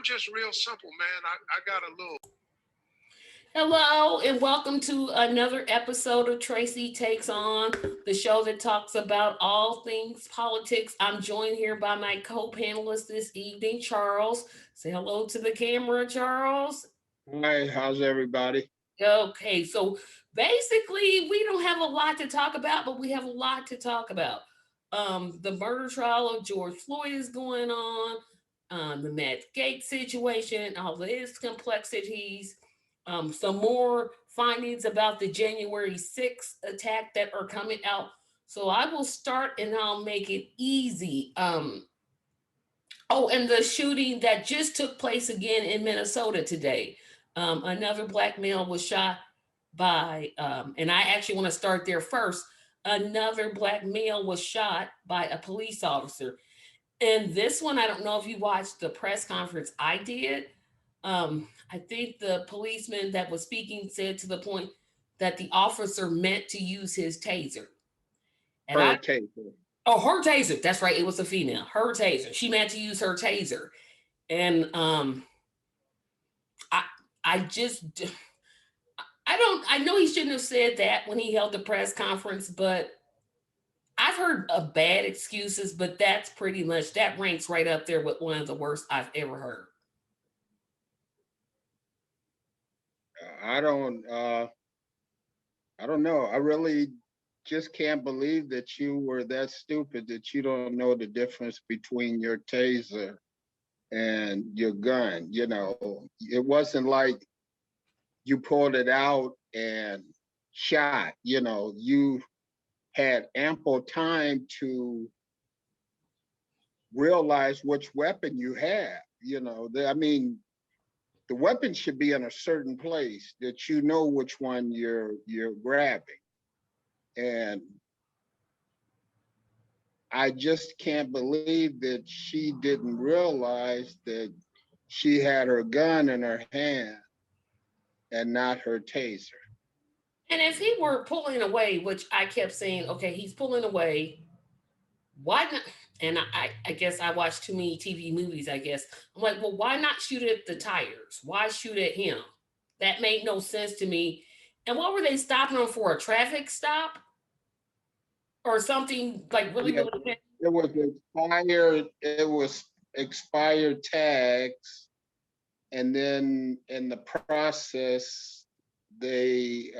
I'm just real simple, man. I got a little. Hello, and welcome to another episode of Tracy Takes On, the show that talks about all things politics. I'm joined here by my co panelist this evening, Charles. Say hello to the camera, Charles. Hi, how's everybody? Okay, so basically, we don't have a lot to talk about, but we have a lot to talk about. The murder trial of George Floyd is going on, the Matt Gaetz situation, all of its complexities, some more findings about the January 6th attack that are coming out. So I will start and I'll make it easy. Oh, and the shooting that just took place again in Minnesota today. Another black male was shot by, and I actually want to start there first. Another black male was shot by a police officer. And this one, I don't know if you watched the press conference I did. I think the policeman that was speaking said to the point that the officer meant to use his taser. And Her I, taser. oh, her taser. That's right. It was a female. Her taser. She meant to use her taser. And I, I just, I don't, I know he shouldn't have said that when he held the press conference, but I've heard of bad excuses, but that's pretty much, that ranks right up there with one of the worst I've ever heard. I don't I don't know. I really just can't believe that you were that stupid that you don't know the difference between your taser and your gun. You know, it wasn't like you pulled it out and shot. You know, you had ample time to realize which weapon you have. You know, I mean, the weapon should be in a certain place that you know which one you're grabbing. And I just can't believe that she didn't realize that she had her gun in her hand and not her taser. And if he were pulling away, which I kept saying, okay, he's pulling away, why not? And I guess I watched too many TV movies, I guess. I'm like, well, why not shoot at the tires? Why shoot at him? That made no sense to me. And what were they stopping him for? A traffic stop? Or something like really, Yeah, really. it was expired tags, and then in the process they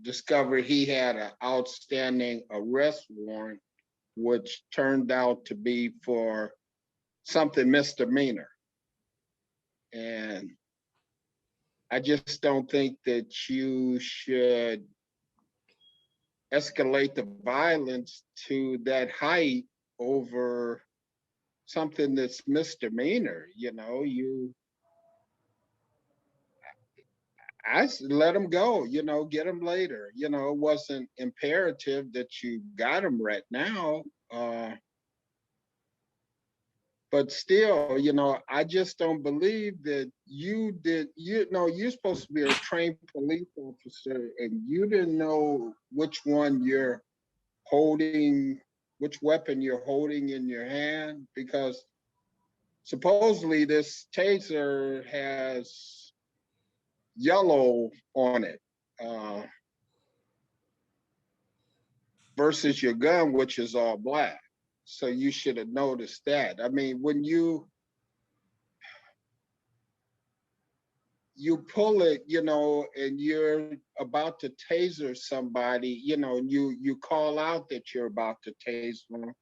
discovered he had an outstanding arrest warrant, which turned out to be for something misdemeanor. And I just don't think that you should escalate the violence to that height over something that's misdemeanor. You know, I let him go. You know, get him later. You know, it wasn't imperative that you got him right now. But still, you know, I just don't believe that you did. You know, you're supposed to be a trained police officer, and you didn't know which one you're holding, which weapon you're holding in your hand, because supposedly this taser has yellow on it, uh, versus your gun, which is all black. So you should have noticed that. I mean, when you pull it, you know, and you're about to taser somebody, you know, and you call out that you're about to taser them,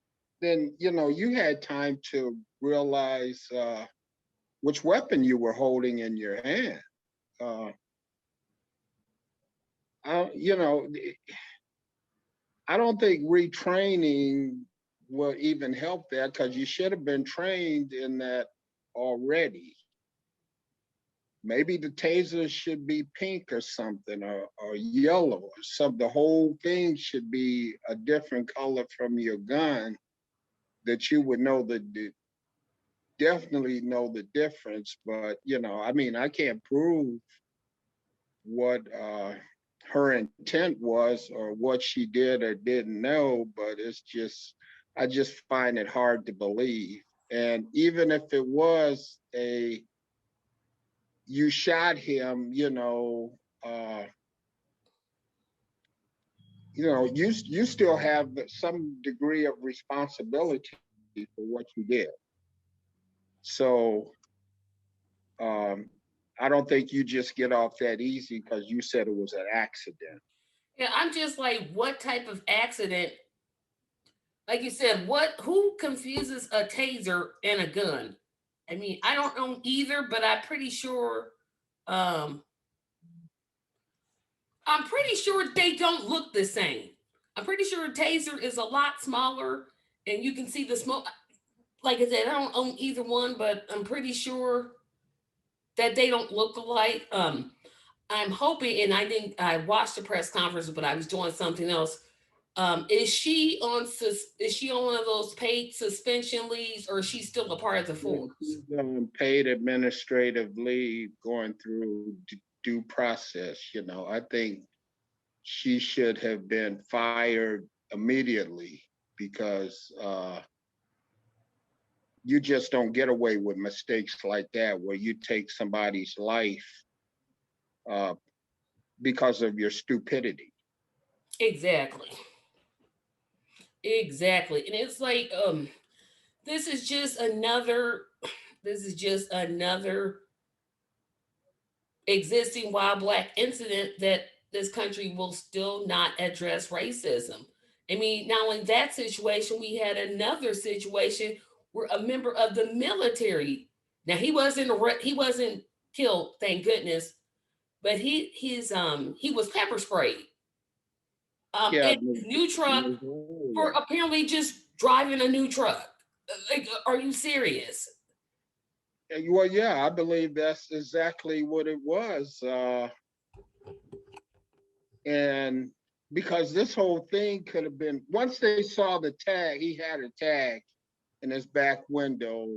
then you know you had time to realize which weapon you were holding in your hand. Uh, you know, I don't think retraining will even help that, because you should have been trained in that already. Maybe the taser should be pink or something, or yellow or something. The whole thing should be a different color from your gun, that you would know definitely know the difference. But you know, I mean, I can't prove what her intent was or what she did or didn't know, but it's just, I just find it hard to believe. And even if it was a you shot him, you still have some degree of responsibility for what you did. So um, I don't think you just get off that easy because you said it was an accident. Yeah, I'm just like, what type of accident? Like you said, who confuses a taser and a gun? I mean, I don't know either, but um I'm pretty sure they don't look the same. I'm pretty sure a taser is a lot smaller and you can see the smoke. Like I said, I don't own either one, but I'm pretty sure that they don't look alike. I'm hoping, and I watched the press conference, but I was doing something else. Is she on one of those paid suspension leaves, or is she still a part of the Yeah, force? she's on paid administrative leave going through due process. I think she should have been fired immediately because you just don't get away with mistakes like that where you take somebody's life uh, because of your stupidity. Exactly. Exactly. And it's like, this is just another this is just another existing wild black incident that this country will still not address racism. I mean, now in that situation, we had another situation where a member of the military. Now he wasn't killed, thank goodness, but he was pepper sprayed Yeah, in his new truck for apparently just driving a new truck. Like, are you serious? well, yeah, I believe that's exactly what it was. And because this whole thing could have been, once they saw the tag, he had a tag in his back window,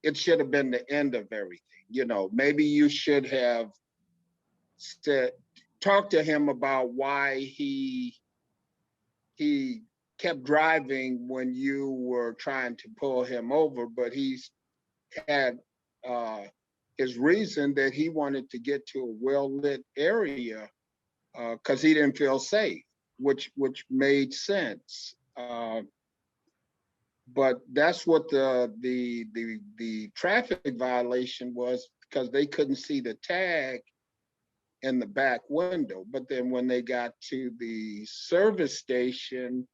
it should have been the end of everything. Maybe you should have said, talk to him about why he kept driving when you were trying to pull him over, but he's had uh, his reason that he wanted to get to a well-lit area because he didn't feel safe, which made sense. But that's what the traffic violation was because they couldn't see the tag in the back window. But then when they got to the service station,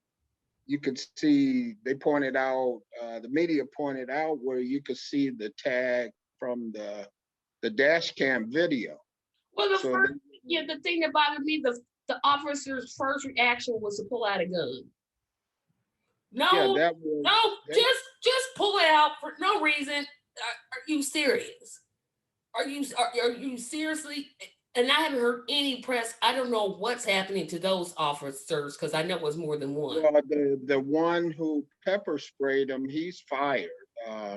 you could see they pointed out the media pointed out where you could see the tag from the dash cam video. Well, So they, the thing that bothered me, the officer's first reaction was to pull out a gun. yeah, No, that was no, that, just pull it out for no reason. Are you serious? Are you seriously? And I haven't heard any press. I don't know what's happening to those officers because I know it was more than one. well, the one who pepper sprayed him, he's fired. Uh,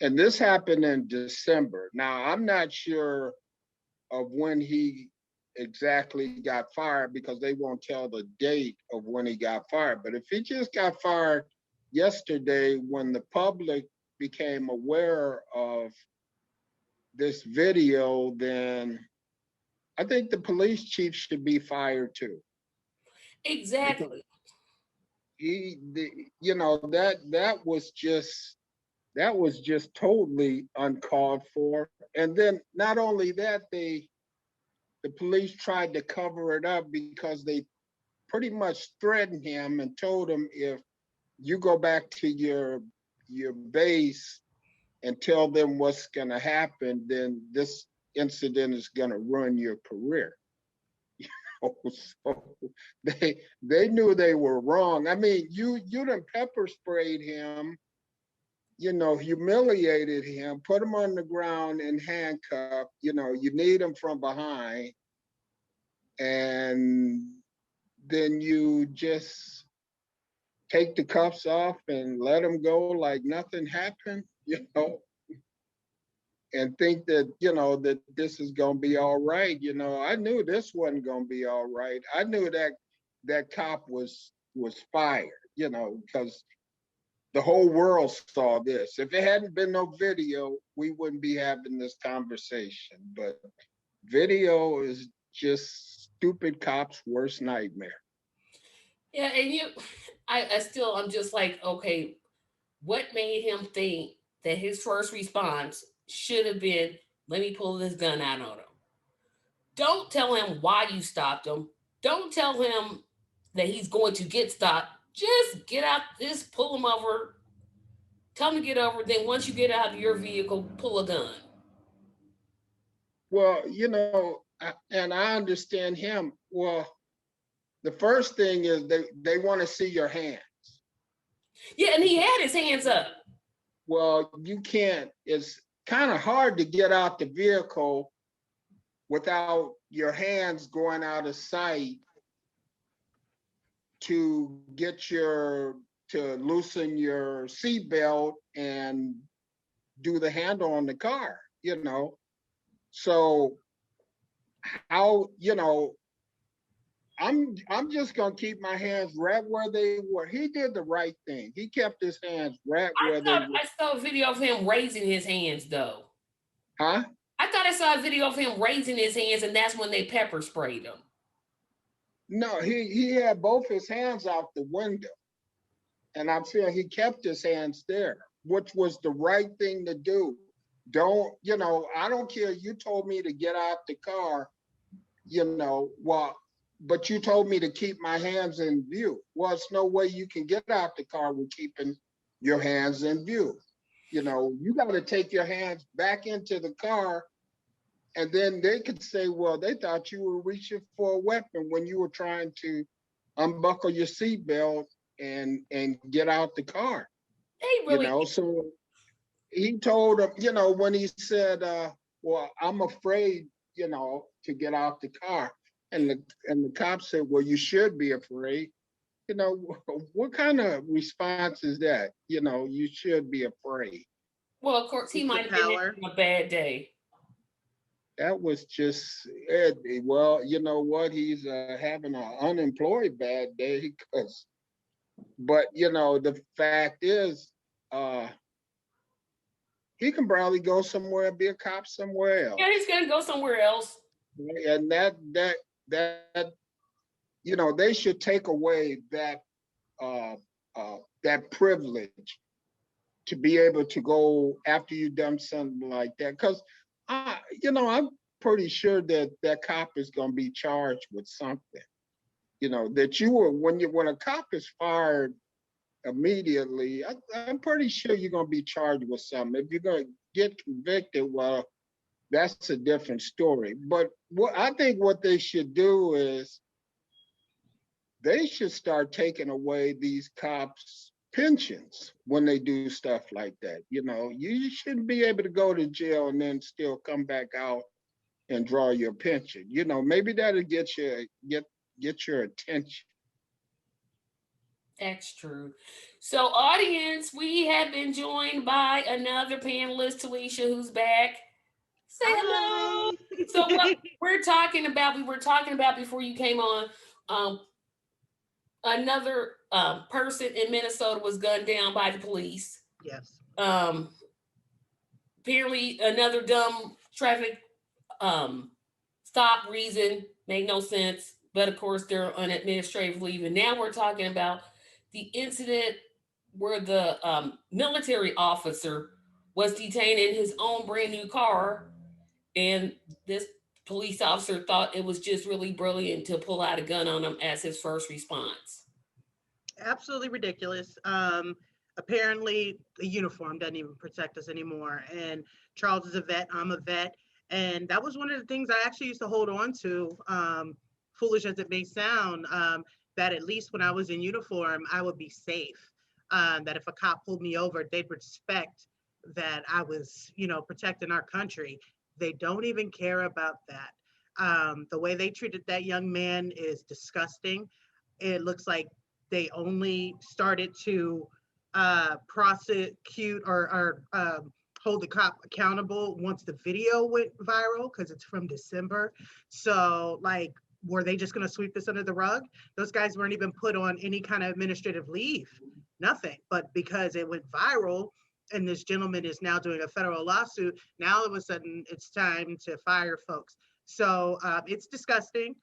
and this happened in December. Now I'm not sure of when he exactly got fired because they won't tell the date of when he got fired. But if he just got fired yesterday when the public became aware of this video, then I think the police chief should be fired too. Because Exactly. he, the, that was just totally uncalled for. And then not only that, the police tried to cover it up because they pretty much threatened him and told him if you go back to your base and tell them what's going to happen, then this incident is going to ruin your career. So they knew they were wrong. I mean, you done pepper sprayed him, humiliated him, put him on the ground and handcuffed. You need him from behind, and then you just take the cuffs off and let him go like nothing happened, and think that, that this is going to be all right. I knew this wasn't going to be all right. I knew that cop was fired, because the whole world saw this. If it hadn't been no video, we wouldn't be having this conversation. But video is just stupid cops' worst nightmare. Yeah, and I'm just like, okay, what made him think that his first response should have been, let me pull this gun out on him? Don't tell him why you stopped him. Don't tell him that he's going to get stopped. Just get out, just pull him over, tell him to get over. Then once you get out of your vehicle, pull a gun. Well, and I understand him. Well, the first thing is they want to see your hand. Yeah, and he had his hands up. Well, you can't. It's kind of hard to get out the vehicle without your hands going out of sight to loosen your seatbelt and do the handle on the car, So how, I'm just gonna keep my hands right where they were. He did the right thing. He kept his hands right where they were. I saw a video of him raising his hands though. Huh? I thought I saw a video of him raising his hands, and that's when they pepper sprayed him. No, he had both his hands out the window. And I'm saying he kept his hands there, which was the right thing to do. I don't care. You told me to get out the car, but you told me to keep my hands in view. Well, it's no way you can get out the car with keeping your hands in view. You got to take your hands back into the car, and then they could say, well, they thought you were reaching for a weapon when you were trying to unbuckle your seatbelt and get out the car. They really, so he told him, when he said, well, I'm afraid, to get out the car. And the cop said, well, you should be afraid. What kind of response is that? You should be afraid. Well, of course, he might have been having a bad day. That was just, well, you know what? He's having an unemployed bad day but the fact is, he can probably go somewhere and be a cop somewhere else. Yeah, he's gonna go somewhere else. And that they should take away that that privilege to be able to go after you've done something like that. Because I'm pretty sure that cop is going to be charged with something. That when a cop is fired immediately, I'm pretty sure you're going to be charged with something. If you're going to get convicted, well, that's a different story. But I think what they should do is they should start taking away these cops' pensions when they do stuff like that. You shouldn't be able to go to jail and then still come back out and draw your pension. Maybe that'll get your attention. That's true. So, audience, we have been joined by another panelist, Talisha, who's back. Say hello. So, what we were talking about before you came on, another person in Minnesota was gunned down by the police. Yes. Apparently, another dumb traffic stop reason made no sense. But of course, they're on administrative leave. And now we're talking about the incident where the military officer was detained in his own brand new car. And this police officer thought it was just really brilliant to pull out a gun on him as his first response. Absolutely ridiculous. Apparently, the uniform doesn't even protect us anymore. And Charles is a vet. I'm a vet. And that was one of the things I actually used to hold on to, foolish as it may sound, that at least when I was in uniform, I would be safe. That if a cop pulled me over, they'd respect that I was, protecting our country. They don't even care about that. The way they treated that young man is disgusting. It looks like they only started to prosecute or hold the cop accountable once the video went viral, because it's from December. So were they just going to sweep this under the rug? Those guys weren't even put on any kind of administrative leave. nothing. But because it went viral and this gentleman is now doing a federal lawsuit, now all of a sudden it's time to fire folks. So it's disgusting.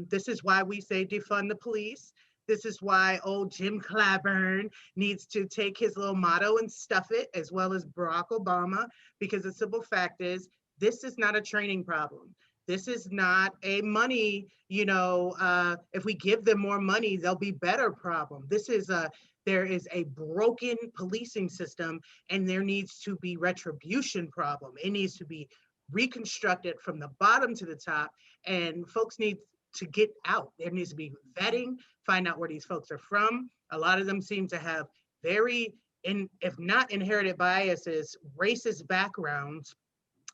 This is why we say defund the police. This is why old Jim Clyburn needs to take his little motto and stuff it, as well as Barack Obama, because the simple fact is, this is not a training problem. This is not a money, if we give them more money, they'll be better problem. There is a broken policing system, and there needs to be retribution problem. It needs to be reconstructed from the bottom to the top, and folks need to get out. There needs to be vetting, find out where these folks are from. A lot of them seem to have if not inherited biases, racist backgrounds.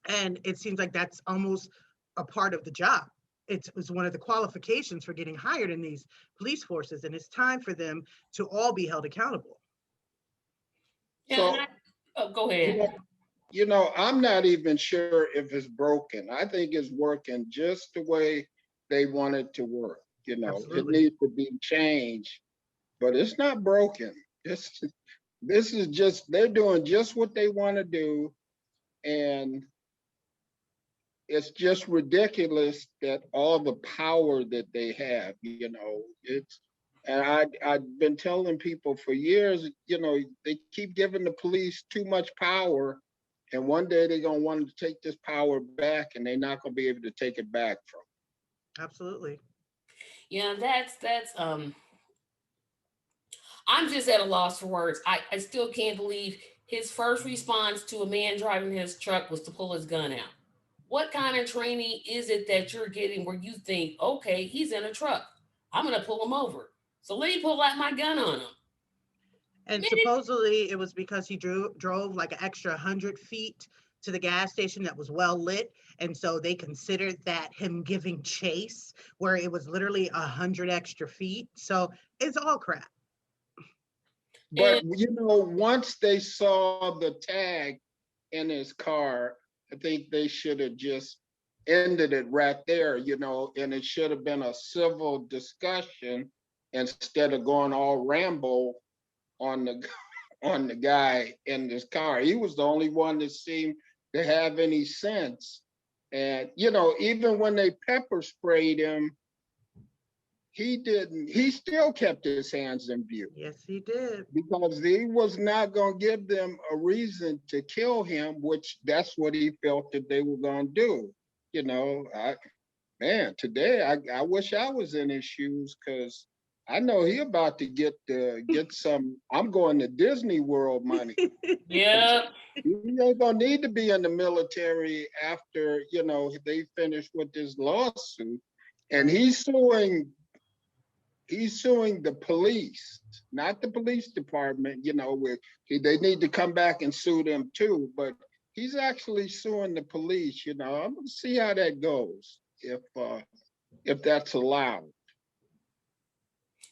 And it seems like that's almost a part of the job. It was one of the qualifications for getting hired in these police forces. And it's time for them to all be held accountable. Yeah, go ahead. I'm not even sure if it's broken. I think it's working just the way they want it to work. Absolutely. It needs to be changed, but it's not broken. This is just, they're doing just what they want to do. And it's just ridiculous that all the power that they have, and I've been telling people for years, they keep giving the police too much power. And one day they're going to want to take this power back, and they're not going to be able to take it back from them. Absolutely. Yeah, that's I'm just at a loss for words. I still can't believe his first response to a man driving his truck was to pull his gun out. What kind of training is it that you're getting where you think, okay, he's in a truck, I'm going to pull him over, so let me pull out my gun on him? And supposedly it was because he drove like an extra 100 feet to the gas station that was well lit. And so they considered that him giving chase, where it was literally 100 extra feet. So it's all crap. But, once they saw the tag in his car, I think they should have just ended it right there, and it should have been a civil discussion instead of going all Rambo on the guy in this car. He was the only one that seemed to have any sense. And, even when they pepper sprayed him, he still kept his hands in view. Yes, he did. Because he was not going to give them a reason to kill him, which that's what he felt that they were going to do. Today I wish I was in his shoes, because I know he about to get some, I'm going to Disney World money. Yeah. He ain't going to need to be in the military after, they finish with this lawsuit. And he's suing the police, not the police department, where they need to come back and sue them too. But he's actually suing the police. I'm going to see how that goes, if that's allowed.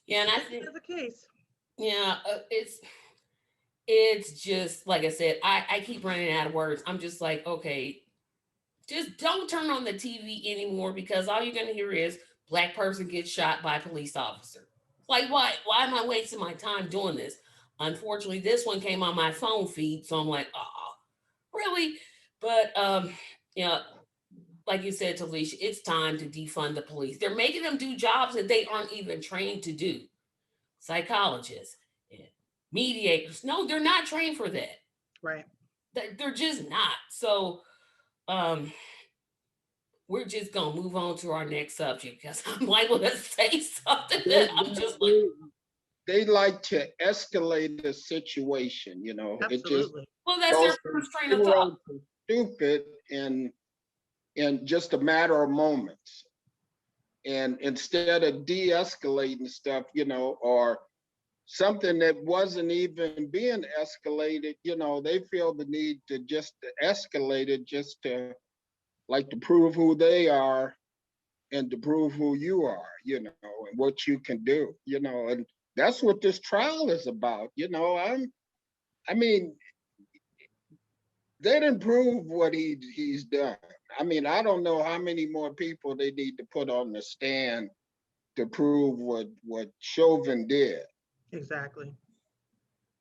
Yeah, and I think that's the case. Yeah, it's just like I said. I keep running out of words. I'm just like, okay, just don't turn on the TV anymore, because all you're gonna hear is Black person gets shot by a police officer. Like, why am I wasting my time doing this? Unfortunately, this one came on my phone feed, so I'm like, oh, really? But like you said, Talisha, it's time to defund the police. They're making them do jobs that they aren't even trained to do. Psychologists, mediators. No, they're not trained for that. Right. They're just not. So we're just gonna move on to our next subject, because I'm liable to say something that I'm just like, they like to escalate the situation, Absolutely. That's their first train of thought. Stupid in just a matter of moments. And instead of de-escalating stuff, or something that wasn't even being escalated, they feel the need to just escalate it, just to prove who they are and to prove who you are, and what you can do, and that's what this trial is about. They didn't prove what he's done. I don't know how many more people they need to put on the stand to prove what Chauvin did. Exactly.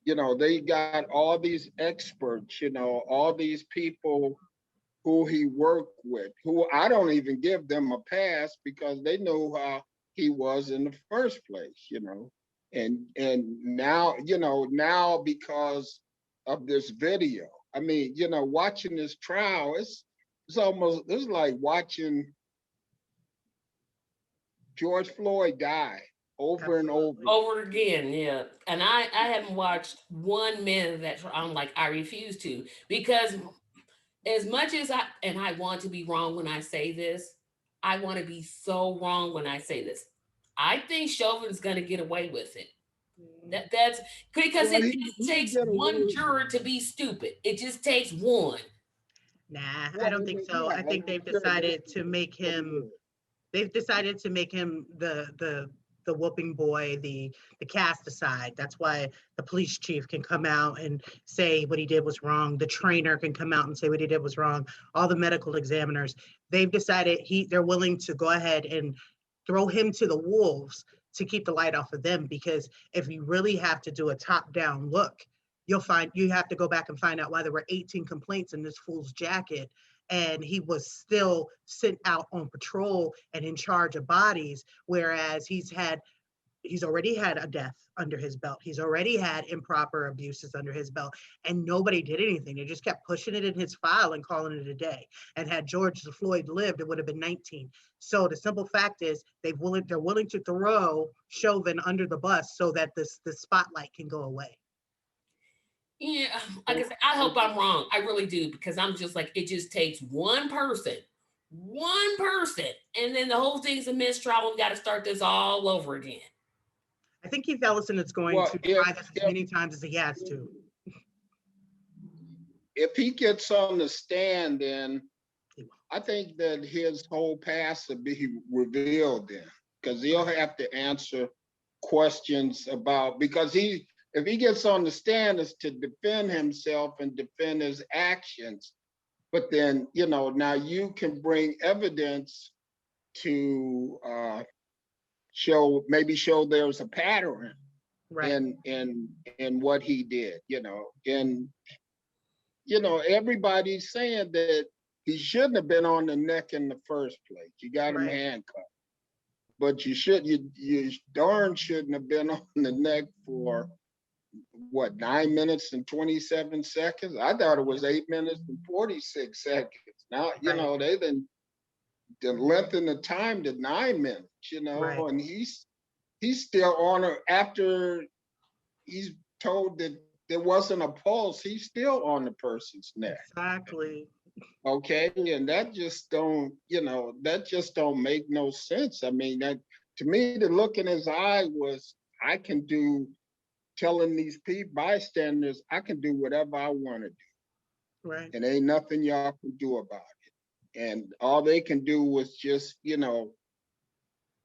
You know, they got all these experts, you know, all these people who he worked with, who I don't even give them a pass because they know how he was in the first place, you know. And now, you know, now because of this video, I mean, you know, watching this trial, it's almost it's like watching George Floyd die over and over. Absolutely. Over again, yeah. And I haven't watched 1 minute of that. I'm like, I refuse to, because as much as I want to be wrong when I say this, I want to be so wrong when I say this. I think Chauvin's going to get away with it. That's because Well, it he just takes get one away. juror to be stupid. It just takes one. Nah, I Well, don't think so. yeah, I think they've I'm sure decided that's to make what he him. did. They've decided to make him the whooping boy, the cast aside. That's why the police chief can come out and say what he did was wrong. The trainer can come out and say what he did was wrong. All the medical examiners. They've decided they're willing to go ahead and throw him to the wolves to keep the light off of them, because if you really have to do a top down look, you'll find you have to go back and find out why there were 18 complaints in this fool's jacket, and he was still sent out on patrol and in charge of bodies, whereas he's already had a death under his belt. He's already had improper abuses under his belt, and nobody did anything. They just kept pushing it in his file and calling it a day. And had George Floyd lived, it would have been 19. So the simple fact is they're willing to throw Chauvin under the bus so that the spotlight can go away. Yeah, like I said, I hope I'm wrong. I really do, because I'm just like, it just takes one person, and then the whole thing's a mistrial. We got to start this all over again. I think Keith Ellison is going Well, to try this as many times as he has to. if he gets on the stand, then I think that his whole past will be revealed then, because he'll have to answer questions about, because if he gets on the stand, it's to defend himself and defend his actions. But then, you know, now you can bring evidence to show there's a pattern Right. in what he did, you know. And you know, everybody's saying that he shouldn't have been on the neck in the first place. You got him Right. handcuffed. But you darn shouldn't have been on the neck for what, 9 minutes and 27 seconds? I thought it was 8 minutes and 46 seconds. Now, you Right. know, they then lengthened the time to 9 minutes, you know, Right. and he's still on her after he's told that there wasn't a pulse, he's still on the person's neck. Exactly. Okay, and that just don't, you know, that just don't make no sense. I mean, that to me, the look in his eye was, I can do, telling these people, bystanders, I can do whatever I want to do, Right. and ain't nothing y'all can do about it. And all they can do was just, you know,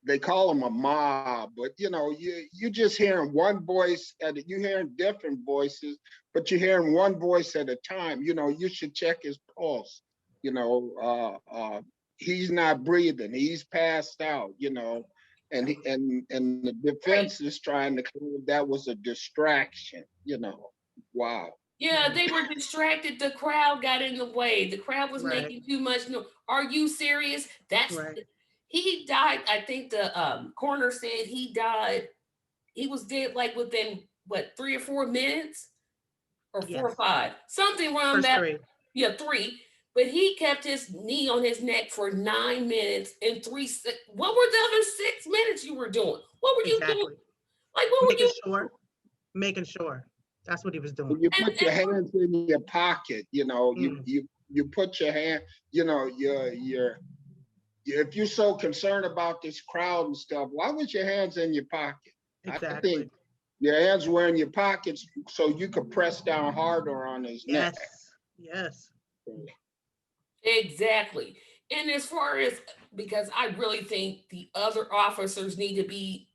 they call them a mob, but you know, you just hearing one voice you hearing different voices, but you're hearing one voice at a time. You know, you should check his pulse. You know, he's not breathing. He's passed out. You know, and the defense is trying to claim that was a distraction. You know, wow. Yeah, they were distracted. The crowd got in the way. The crowd was Right. making too much noise. Are you serious? Right. He died. I think the coroner said he died. He was dead like within what, 3 or 4 minutes, or 4 or 5, something around First that. three. Yeah, 3. But he kept his knee on his neck for 9 minutes and 3. What were the other 6 minutes you were doing? What were you doing? Exactly. Like, what were Making you? sure. Making sure. That's what he was doing. When you put your hands in your pocket, you know, Mm. you put your hand, you know, if you're so concerned about this crowd and stuff, why was your hands in your pocket? I Exactly. think your hands were in your pockets so you could press down harder on his neck. Yes. Exactly. And as far as, because I really think the other officers need to be,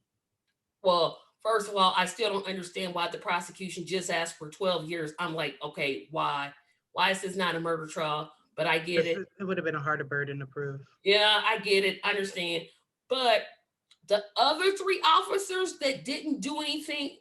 well, first of all, I still don't understand why the prosecution just asked for 12 years. I'm like, okay, why? Why is this not a murder trial? But I get it. It would have been a harder burden to prove. Yeah, I get it. I understand. But the other 3 officers that didn't do anything,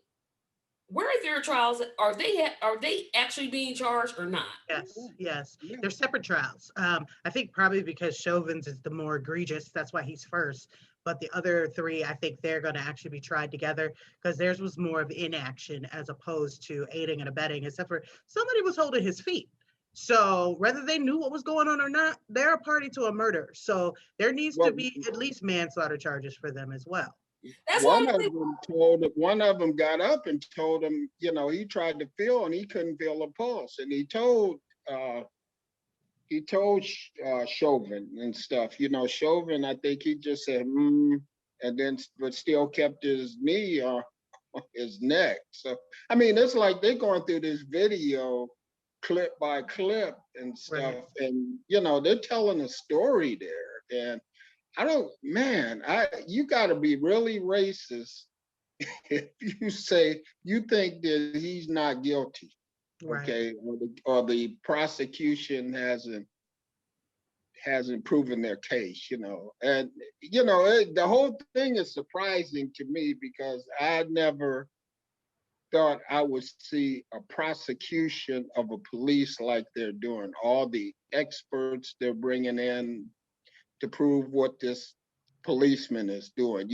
where are their trials? Are they actually being charged or not? Yes. Yeah. They're separate trials. I think probably because Chauvin's is the more egregious. That's why he's first. But the other three, I think they're going to actually be tried together because theirs was more of inaction as opposed to aiding and abetting, except for somebody was holding his feet. So whether they knew what was going on or not, they're a party to a murder. So there needs to Well, be at least manslaughter charges for them as well. That's why one of them got up and told him, he tried to feel and he couldn't feel a pulse. And uh, Chauvin and stuff, Chauvin, I think he just said, and then, but still kept his knee on his neck. So, I mean, it's like they're going through this video clip by clip and stuff. Right. And, they're telling a story there. And you got to be really racist if you say you think that he's not guilty, Right. okay, or the prosecution hasn't proven their case, and the whole thing is surprising to me because I never thought I would see a prosecution of a police like they're doing. All the experts they're bringing in to prove what this policeman is doing.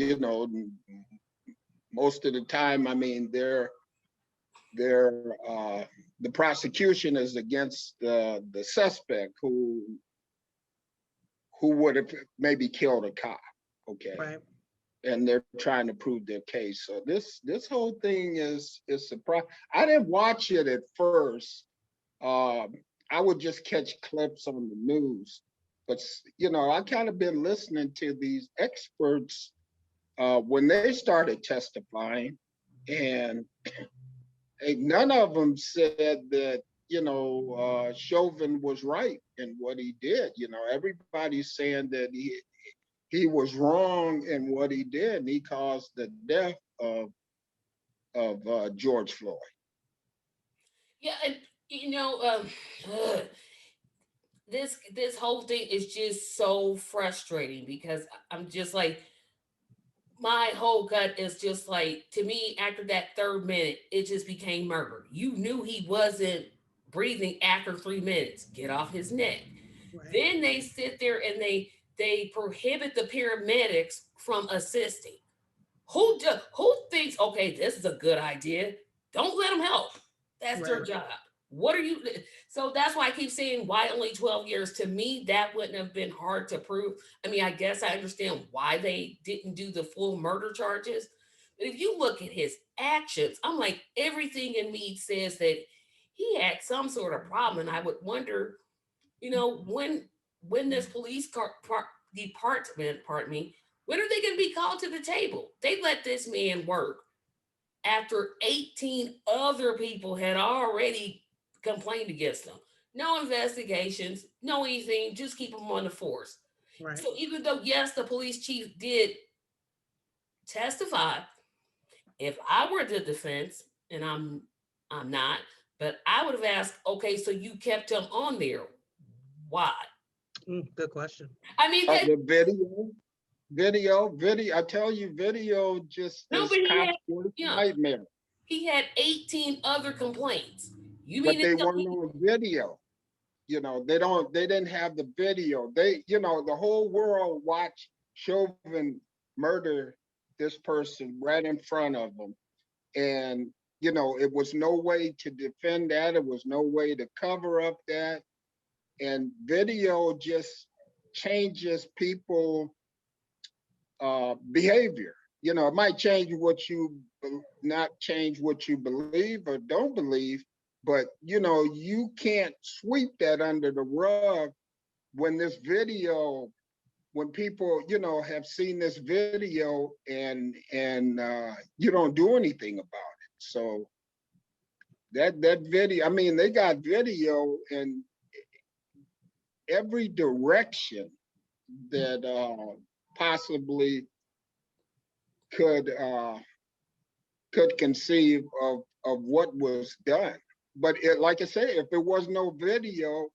Most of the time, I mean, the prosecution is against the suspect who would have maybe killed a cop. Okay. Right. And they're trying to prove their case. So this whole thing is surprising. I didn't watch it at first. I would just catch clips on the news, but I kind of been listening to these experts when they started testifying, and none of them said that Chauvin was right in what he did. Everybody's saying that he was wrong in what he did, and he caused the death of George Floyd. Yeah, and this whole thing is just so frustrating because I'm just like, my whole gut is just like, to me, after that third minute, it just became murder. You knew he wasn't breathing after 3 minutes. Get off his neck. Right. Then they sit there and they prohibit the paramedics from assisting. Who thinks, okay, this is a good idea? Don't let them help. That's their Right. job. What are you? So that's why I keep saying, why only 12 years? To me, that wouldn't have been hard to prove. I mean, I guess I understand why they didn't do the full murder charges. But if you look at his actions, I'm like, everything in me says that he had some sort of problem. And I would wonder, when this department, pardon me, when are they going to be called to the table? They let this man work after 18 other people had already complained against them. No investigations, no anything, just keep them on the force. Right. So even though, yes, the police chief did testify, if I were the defense, and I'm not, but I would have asked, okay, so you kept him on there. Why? Good question. I mean, The video. I tell you, video just no, is but cop's worst nightmare. he had 18 other complaints. You mean But they weren't on video. They didn't have the video. The whole world watched Chauvin murder this person right in front of them. And, it was no way to defend that. It was no way to cover up that. And video just changes people behavior. It might change not change what you believe or don't believe, but you can't sweep that under the rug when when people have seen this video and you don't do anything about it. So that video, I mean, they got video in every direction that possibly could conceive of what was done. But like I say, if there was no video,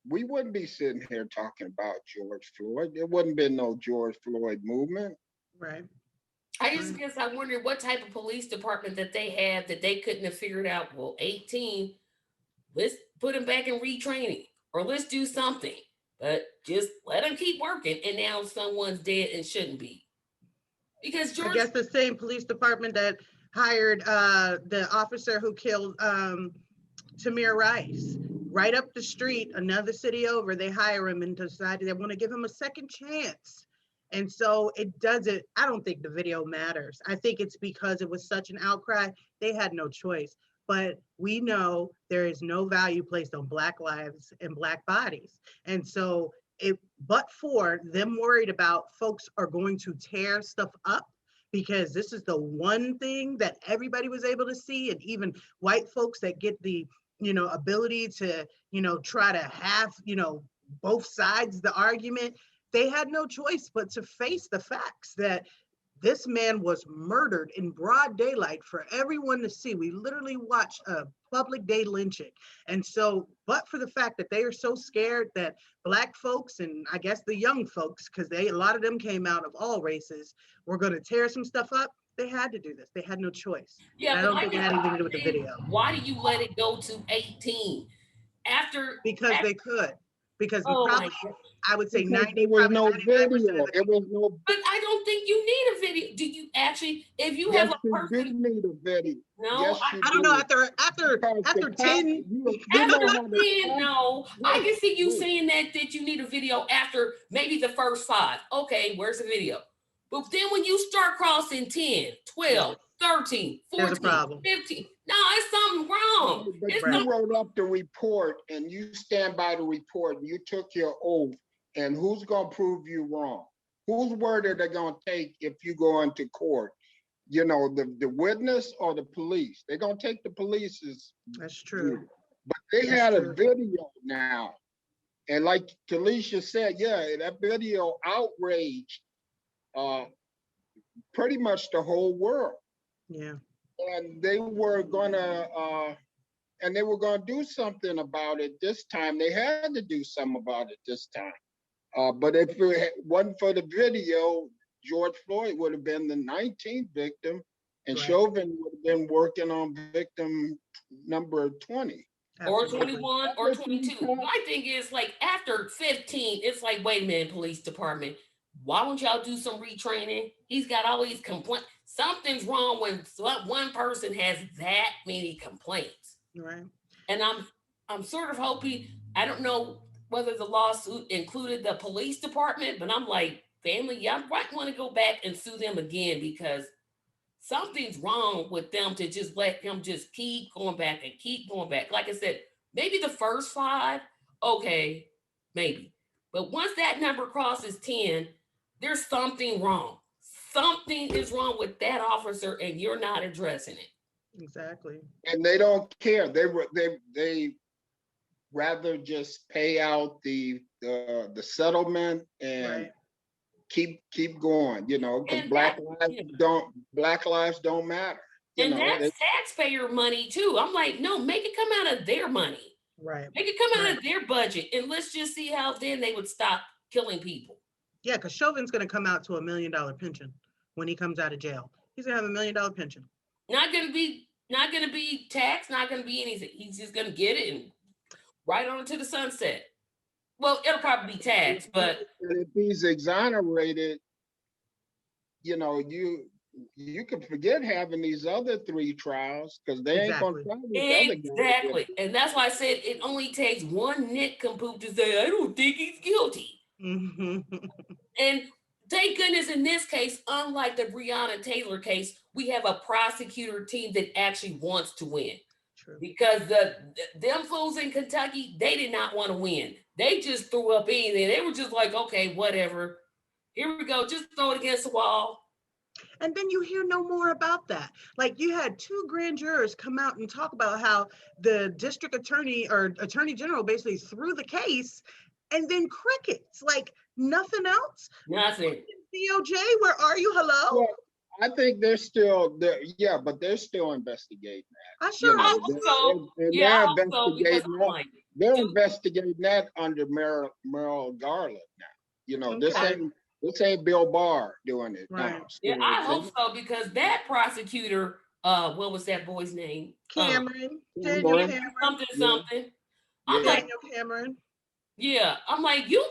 we wouldn't be sitting here talking about George Floyd. There wouldn't been no George Floyd movement. Right. I just guess I wonder what type of police department that they have that they couldn't have figured out. Well, 18, let's put them back in retraining or let's do something. But just let them keep working. And now someone's dead and shouldn't be. Because I George, guess the same police department that hired the officer who killed Tamir Rice. Right up the street, another city over, they hire him and decided they want to give him a second chance. And so it doesn't, I don't think the video matters. I think it's because it was such an outcry, they had no choice. But we know there is no value placed on Black lives and Black bodies. And so but for them worried about folks are going to tear stuff up, because this is the one thing that everybody was able to see, and even white folks that get the ability to, try to have, both sides of the argument, they had no choice but to face the facts that this man was murdered in broad daylight for everyone to see. We literally watched a public day lynching. And so, but for the fact that they are so scared that Black folks, and I guess the young folks, because a lot of them came out of all races, were going to tear some stuff up, they had to do this. They had no choice. yeah, I don't think it had anything to do with the video. Why do you let it go to 18? Because they could. Because oh probably, I would say Because 90, there was probably no 99% video. of the It was no. But I don't think you need a video. Do you actually, if you Yes, have a you person? did need a video. No, Yes, I you I don't know, did. after Because the 10, you after know how the 10, no. I can see you wait. saying that you need a video after maybe the first 5. Okay, where's the video? But then when you start crossing 10, 12, 13, there's a 14, problem. 15, no, it's something wrong. But It's you something, wrote up the report and you stand by the report and you took your oath. And who's gonna prove you wrong? Whose word are they gonna take if you go into court? The witness or the police? They're gonna take the police's That's true. view. But they That's had true. a video now. And like Talisha said, yeah, that video outraged pretty much the whole world. Yeah. And they were gonna do something about it this time. They had to do something about it this time. But if it wasn't for the video, George Floyd would have been the 19th victim, and Right. Chauvin would have been working on victim number 20. or Absolutely. 21 or 22. My thing is, like, after 15, it's like, wait a minute, police department, why don't y'all do some retraining? He's got all these complaints. Something's wrong when one person has that many complaints. Right. And I'm sort of hoping, I don't know whether the lawsuit included the police department, but I'm like, family, y'all might want to go back and sue them again, because something's wrong with them to just let him just keep going back and keep going back. Like I said, maybe the first 5, okay, maybe. But once that number crosses 10, there's something wrong. Something is wrong with that officer, and you're not addressing it. Exactly. And they don't care. They rather just pay out the settlement and Right. keep going, because And Black that- lives don't matter. And that's taxpayer money too. I'm like, no, make it come out of their money. Right. Make it come out Right. of their budget, and let's just see how then they would stop killing people. Yeah, because Chauvin's going to come out to $1 million pension when he comes out of jail. He's going to have $1 million pension. Not gonna be taxed, not gonna be anything. He's just gonna get it and right on to the sunset. Well, it'll probably be taxed, but if he's exonerated, you can forget having these other 3 trials, because they ain't gonna try these other guys. exactly. And that's why I said it only takes one nincompoop to say, I don't think he's guilty. And thank goodness in this case, unlike the Breonna Taylor case, we have a prosecutor team that actually wants to win. True. Because them fools in Kentucky, they did not want to win. They just threw up anything. They were just like, okay, whatever. Here we go. Just throw it against the wall. And then you hear no more about that. Like, you had 2 grand jurors come out and talk about how the district attorney or attorney general basically threw the case, and then crickets, like nothing else. Nothing. DOJ, where are you? Hello? Well, I think they're still there, yeah, but they're still investigating that. I sure hope so. And Yeah, they're also because investigating I'm that. like, They're investigating that under Merrill Garland now. This Okay. ain't This ain't Bill Barr doing it. Right. No. Yeah, I hope so, because that prosecutor, what was that boy's name? Cameron, Daniel Cameron. Cameron, Something, Yeah. something. I'm Yeah. like, Daniel Cameron. yeah, I'm like, you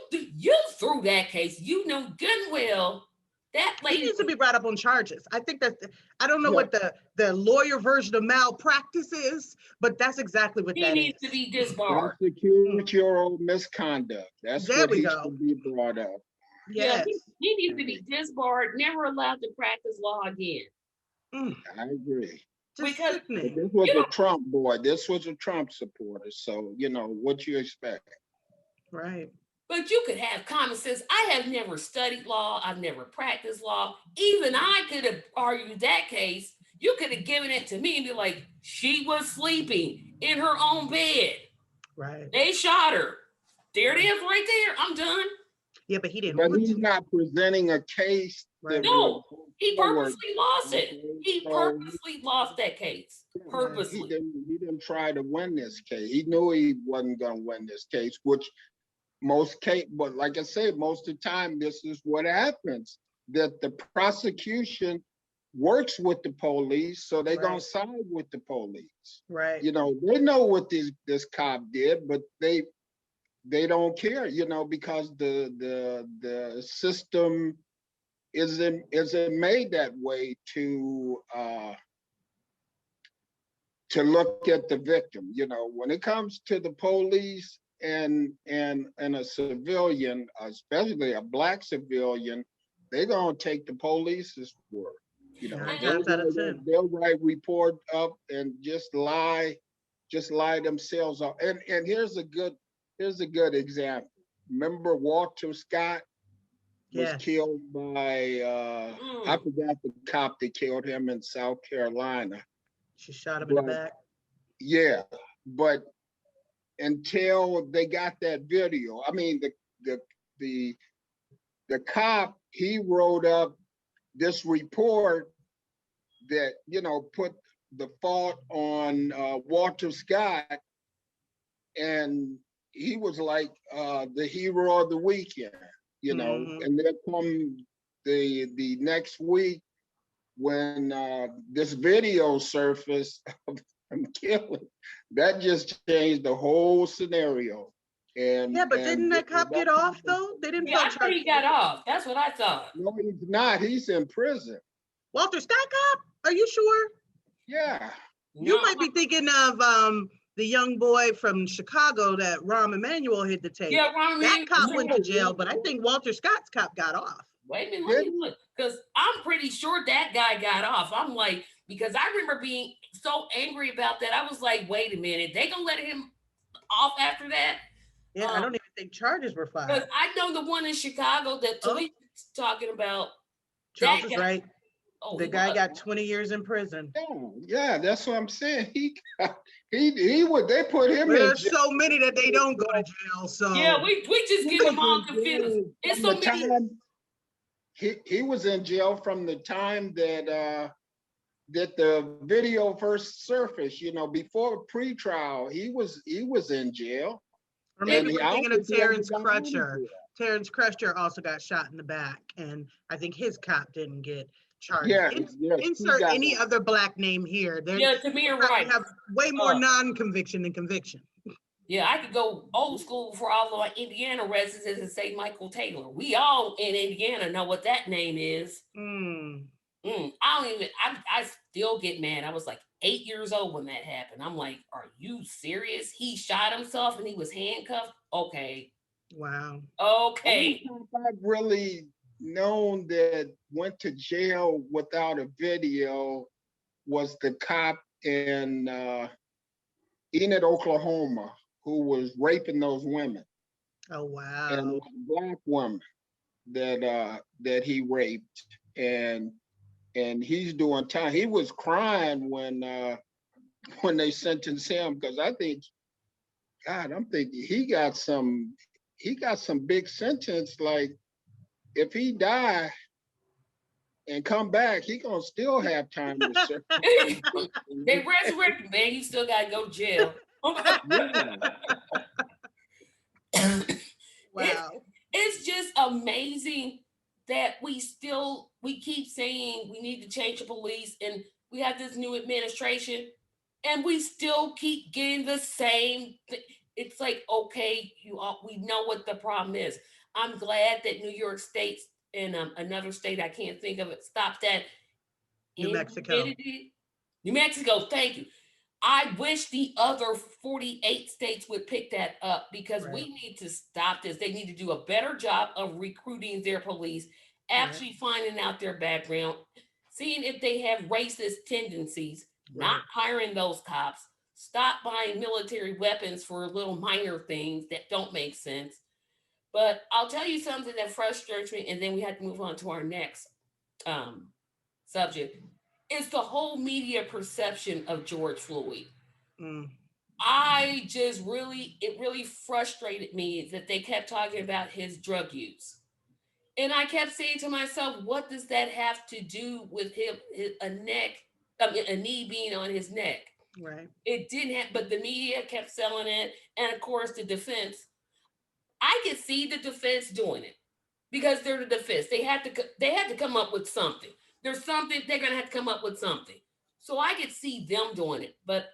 threw that case. You know good and well that He lady. needs to be brought up on charges. I think that I don't know Yeah. what the lawyer version of malpractice is, but that's exactly what He that needs is. to be disbarred. Prosecutorial misconduct. That's There what we he go. should be brought up. Yeah, Yes. he needs to be disbarred, never allowed to practice law again. Mm, I agree. just Because- But sickening. this was You a Trump boy. This was a Trump supporter. So, you know, what you expect? Right. But you could have common sense. I have never studied law. I've never practiced law. Even I could have argued that case. You could have given it to me and be like, she was sleeping in her own bed. Right. They shot her. There it is right there. I'm done. Yeah, but he didn't But want he's to. not presenting a case Right. that No, will he go forward. purposely lost it. Okay, He so purposely lost that case. he Purposely. didn't try to win this case. He knew he wasn't gonna win this case, which but like I said, most of the time this is what happens. That the prosecution works with the police, so they're gonna Right. side with the police. Right. You know, they know what this cop did, but they don't care, you know, because the system isn't made that way to look at the victim. You know, when it comes to the police and a civilian, especially a black civilian, they're gonna take the police's word. You know, 9 times out of 10. they'll write report up and just lie themselves off. And here's a good example. Remember Walter Scott was Yes. killed by I forgot the cop that killed him in South Carolina. She shot him in the But- back. Yeah, but until they got that video, I mean the cop, he wrote up this report that, you know, put the fault on Walter Scott, and he was like the hero of the weekend, you know. Mhm. And then come the next week when this video surfaced of him killing, that just changed the whole scenario. And Yeah, but didn't that cop get off though? They didn't Yeah, I file thought he charges. got off. That's what I thought. No, he's not. He's in prison. Walter Scott cop? Are you sure? Yeah. You No, might be thinking of the young boy from Chicago that Rahm Emanuel hit the tape. Yeah, Ron That Reed- cop went to jail, but I think Walter Scott's cop got off. Wait a minute, let me look. Because I'm pretty sure that guy got off. I'm like, because I remember being so angry about that. I was like, wait a minute, they gonna let him off after that? Yeah, I don't even think charges were Because filed. I know the one in Chicago that Oh. Tariq's talking about. Charles that is guy- right. Oh, The he guy was. got 20 years in prison. Yeah, that's what I'm saying. He would, they put him in There's jail. so many that they don't go to jail. So Yeah, we just He get them was all in confused. jail It's from so the many. time- He was in jail from the time that the video first surfaced. You know, before pre-trial, he was in jail. or maybe And we're I don't thinking of think he ever Terrence got out of Crutcher. jail. Terrence Crutcher also got shot in the back, and I think his cop didn't get charged. Yeah, he Insert got any out. other black name here. They Yeah, Tamir probably Rice. have way more Uh, non-conviction than conviction. Yeah, I could go old school for all of our Indiana residents and say Michael Taylor. We all in Indiana know what that name is. Mm. I still get mad. I was like 8 years old when that happened. I'm like, are you serious? He shot himself and he was handcuffed? Okay. Wow. Okay. Only time I've really known that went to jail without a video was the cop in Enid, Oklahoma, who was raping those women. Oh, wow. And it was a black woman that he raped, and he's doing time. He was crying when they sentenced him, because I'm thinking he got some big sentence. Like, if he die and come back, he gonna still have time to serve. They resurrected, man. You still gotta go to jail. Wow. It's just amazing that we keep saying we need to change the police, and we have this new administration, and we still keep getting the same it's like, okay, we know what the problem is. I'm glad that New York State and another state I can't think of it stopped that New Mexico. inhumidity. New Mexico, thank you. I wish the other 48 states would pick that up, because we need to stop this. They need to do a better job of recruiting their police, actually finding out their background, seeing if they have racist tendencies, not hiring those cops, stop buying military weapons for little minor things that don't make sense. But I'll tell you something that frustrates me, and then we have to move on to our next subject. It's the whole media perception of George Floyd. It really frustrated me that they kept talking about his drug use. And I kept saying to myself, what does that have to do with him, a knee being on his neck? Right. It didn't have, but the media kept selling it. And of course, the defense, I could see the defense doing it, because they're the defense. They had to come up with something. There's something, they're going to have to come up with something. So I could see them doing it, but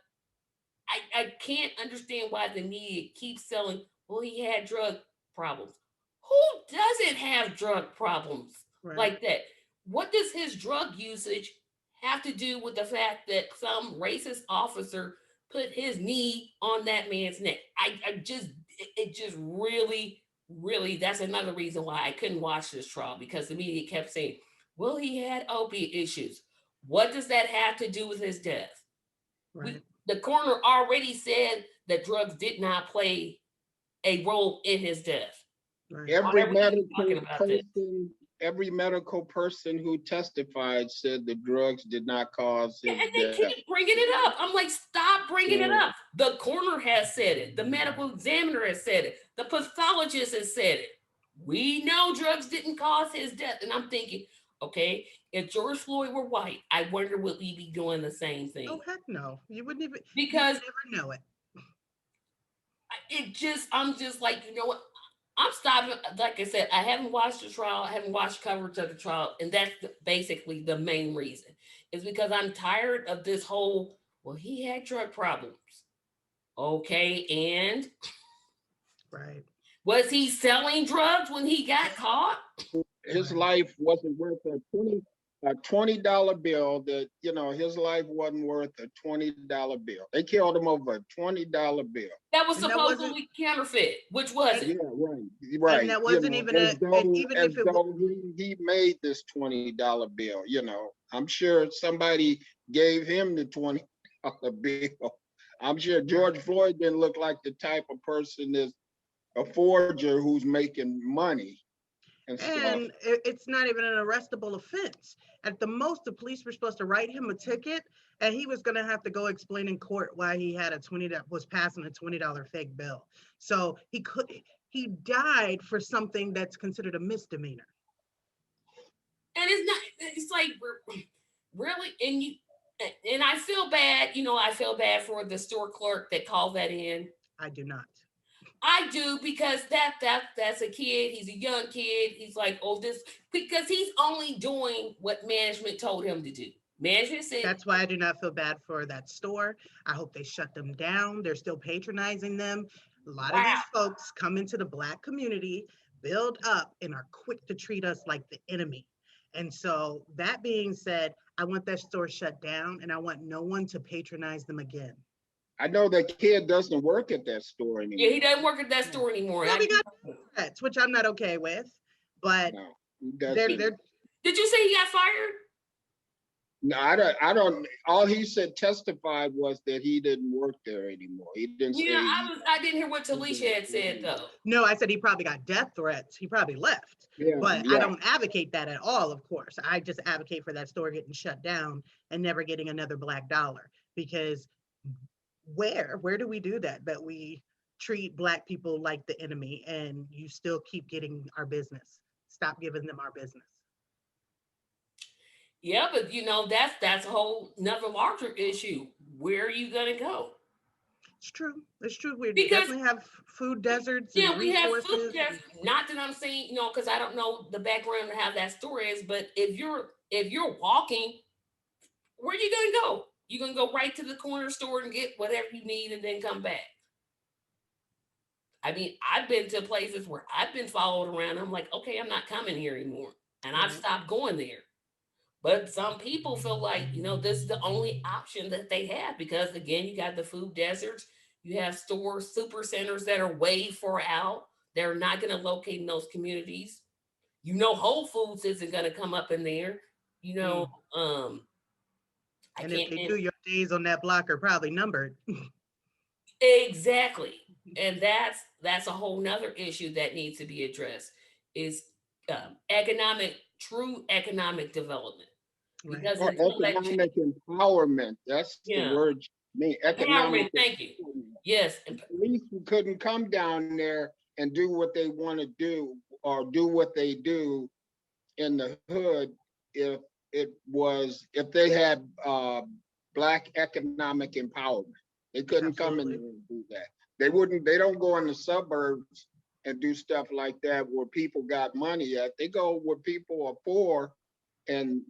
I can't understand why the media keeps selling, well, he had drug problems. Who doesn't have drug problems like that? What does his drug usage have to do with the fact that some racist officer put his knee on that man's neck? It just really, really, that's another reason why I couldn't watch this trial, because the media kept saying, well, he had opiate issues. What does that have to do with his death? The coroner already said that drugs did not play a role in his death. Every medical person who testified said the drugs did not cause his death. And they keep bringing it up. I'm like, stop bringing it up. The coroner has said it. The medical examiner has said it. The pathologist has said it. We know drugs didn't cause his death. And I'm thinking, okay, if George Floyd were white, I wonder would we be doing the same thing? Oh, heck no. You wouldn't even, because you would never know it. I'm just like, you know what? I'm stopping. Like I said, I haven't watched the trial. I haven't watched coverage of the trial. And that's basically the main reason, is because I'm tired of this whole, well, he had drug problems. Okay, and was he selling drugs when he got caught? His life wasn't worth a $20 bill. That, you know, his life wasn't worth a $20 bill. They killed him over a $20 bill. That was supposedly counterfeit, which wasn't. Yeah, right. And that wasn't even he made this $20 bill. You know, I'm sure somebody gave him the $20 bill. I'm sure George Floyd didn't look like the type of person that's a forger who's making money. And it's not even an arrestable offense. At the most, the police were supposed to write him a ticket, and he was going to have to go explain in court why he had was passing a $20 fake bill. So he died for something that's considered a misdemeanor. And it's like, really, and I feel bad, I feel bad for the store clerk that called that in. I do not. I do, because that's a kid. He's a young kid. He's like, because he's only doing what management told him to do. Management said. That's why I do not feel bad for that store. I hope they shut them down. They're still patronizing them. A lot of these folks come into the Black community, build up, and are quick to treat us like the enemy. And so that being said, I want that store shut down, and I want no one to patronize them again. I know that kid doesn't work at that store anymore. Yeah, he doesn't work at that store anymore. Well, we got threats, which I'm not okay with. But Did you say he got fired? No, I don't. All he testified was that he didn't work there anymore. He didn't say. I didn't hear what Talisha had said though. No, I said he probably got death threats. He probably left. But I don't advocate that at all, of course. I just advocate for that store getting shut down and never getting another Black dollar. Because where do we do that? That we treat Black people like the enemy, and you still keep getting our business. Stop giving them our business. Yeah, but that's a whole another larger issue. Where are you gonna go? It's true. It's true. We Because definitely have food deserts yeah, and we have food resources. deserts. Not that I'm saying, because I don't know the background of how that story is, but if you're walking, where you gonna go? You're gonna go right to the corner store and get whatever you need and then come back. I mean, I've been to places where I've been followed around. I'm like, okay, I'm not coming here anymore. And I've Right. stopped going there. But some people feel like, this is the only option that they have because, again, you got the food deserts. You have stores, super centers that are way far out. They're not going to locate in those communities. Whole Foods isn't going to come up in there. You know, Mm. um, I And if can't. they do, your days on that block are probably numbered. Exactly. And that's a whole nother issue that needs to be addressed is true economic development. Right. Because Or until that economic empowerment. That's the yeah, word. Economic empowerment, thank you. empowerment. Yes. Police who couldn't come down there and do what they want to do or do what they do in the hood if they had black economic empowerment. They couldn't come in there Absolutely. and do that. They don't go in the suburbs and do stuff like that where people got money at. They go where people are poor and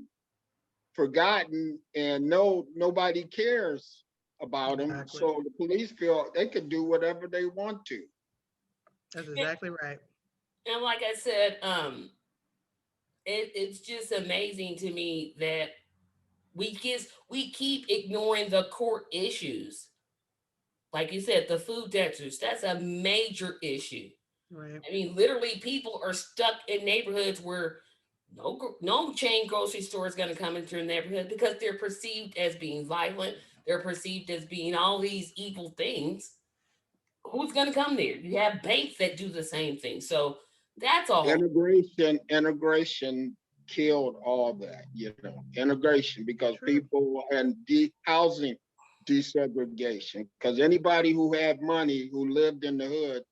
forgotten and nobody cares about them. Exactly. So the police feel they could do whatever they want to. That's exactly right. And like I said, it's just amazing to me that we keep ignoring the core issues. Like you said, the food deserts, that's a major issue. Right. I mean, literally, people are stuck in neighborhoods where no chain grocery store is going to come into their neighborhood because they're perceived as being violent. They're perceived as being all these evil things. Who's going to come there? You have banks that do the same thing. So that's all. Integration killed all that, integration because True. people and housing desegregation because anybody who had money who lived in the hood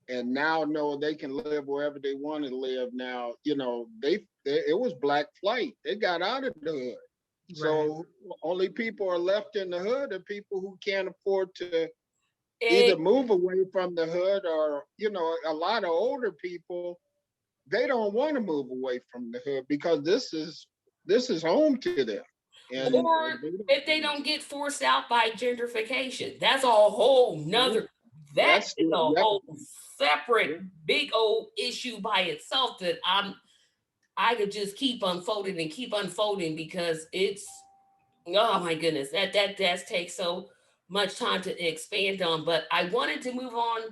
and now know they can live wherever they want to live now, it was black flight. They got out of the hood. Right. So only people are left in the hood are people who can't afford to either It, move away from the hood or, a lot of older people, they don't want to move away from the hood because this is home to them. And or if they don't get forced out by gentrification, that's a whole nother, that that's is a yep. whole separate big old issue by itself that I could just keep unfolding because it's, oh my goodness, that does take so much time to expand on. But I wanted to move on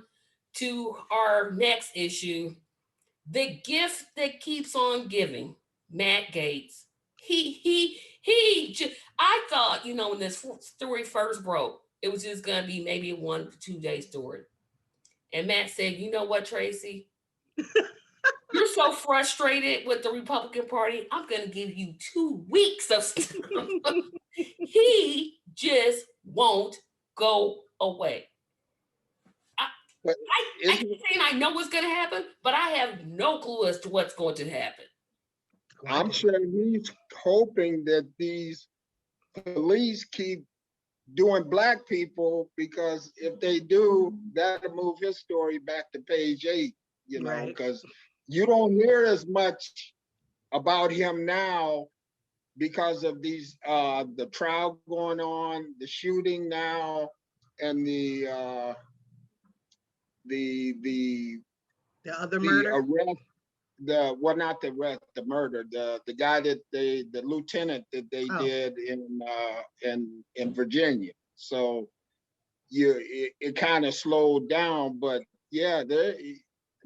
to our next issue, the gift that keeps on giving. Matt Gates. I thought, when this story first broke, it was just gonna be maybe a 1 to 2 day story. And Matt said, you know what, Tracy? You're so frustrated with the Republican Party. I'm going to give you 2 weeks of stuff. He just won't go away. I keep saying I know what's going to happen, but I have no clue as to what's going to happen. I'm sure he's hoping that these police keep doing black people because if they do, that'll move his story back to page 8, Right. because you don't hear as much about him now because of these the trial going on, the shooting now, and the other murder. arrest, not the arrest, the murder, the guy that the lieutenant that they did in Virginia. So it kind of slowed down, but yeah,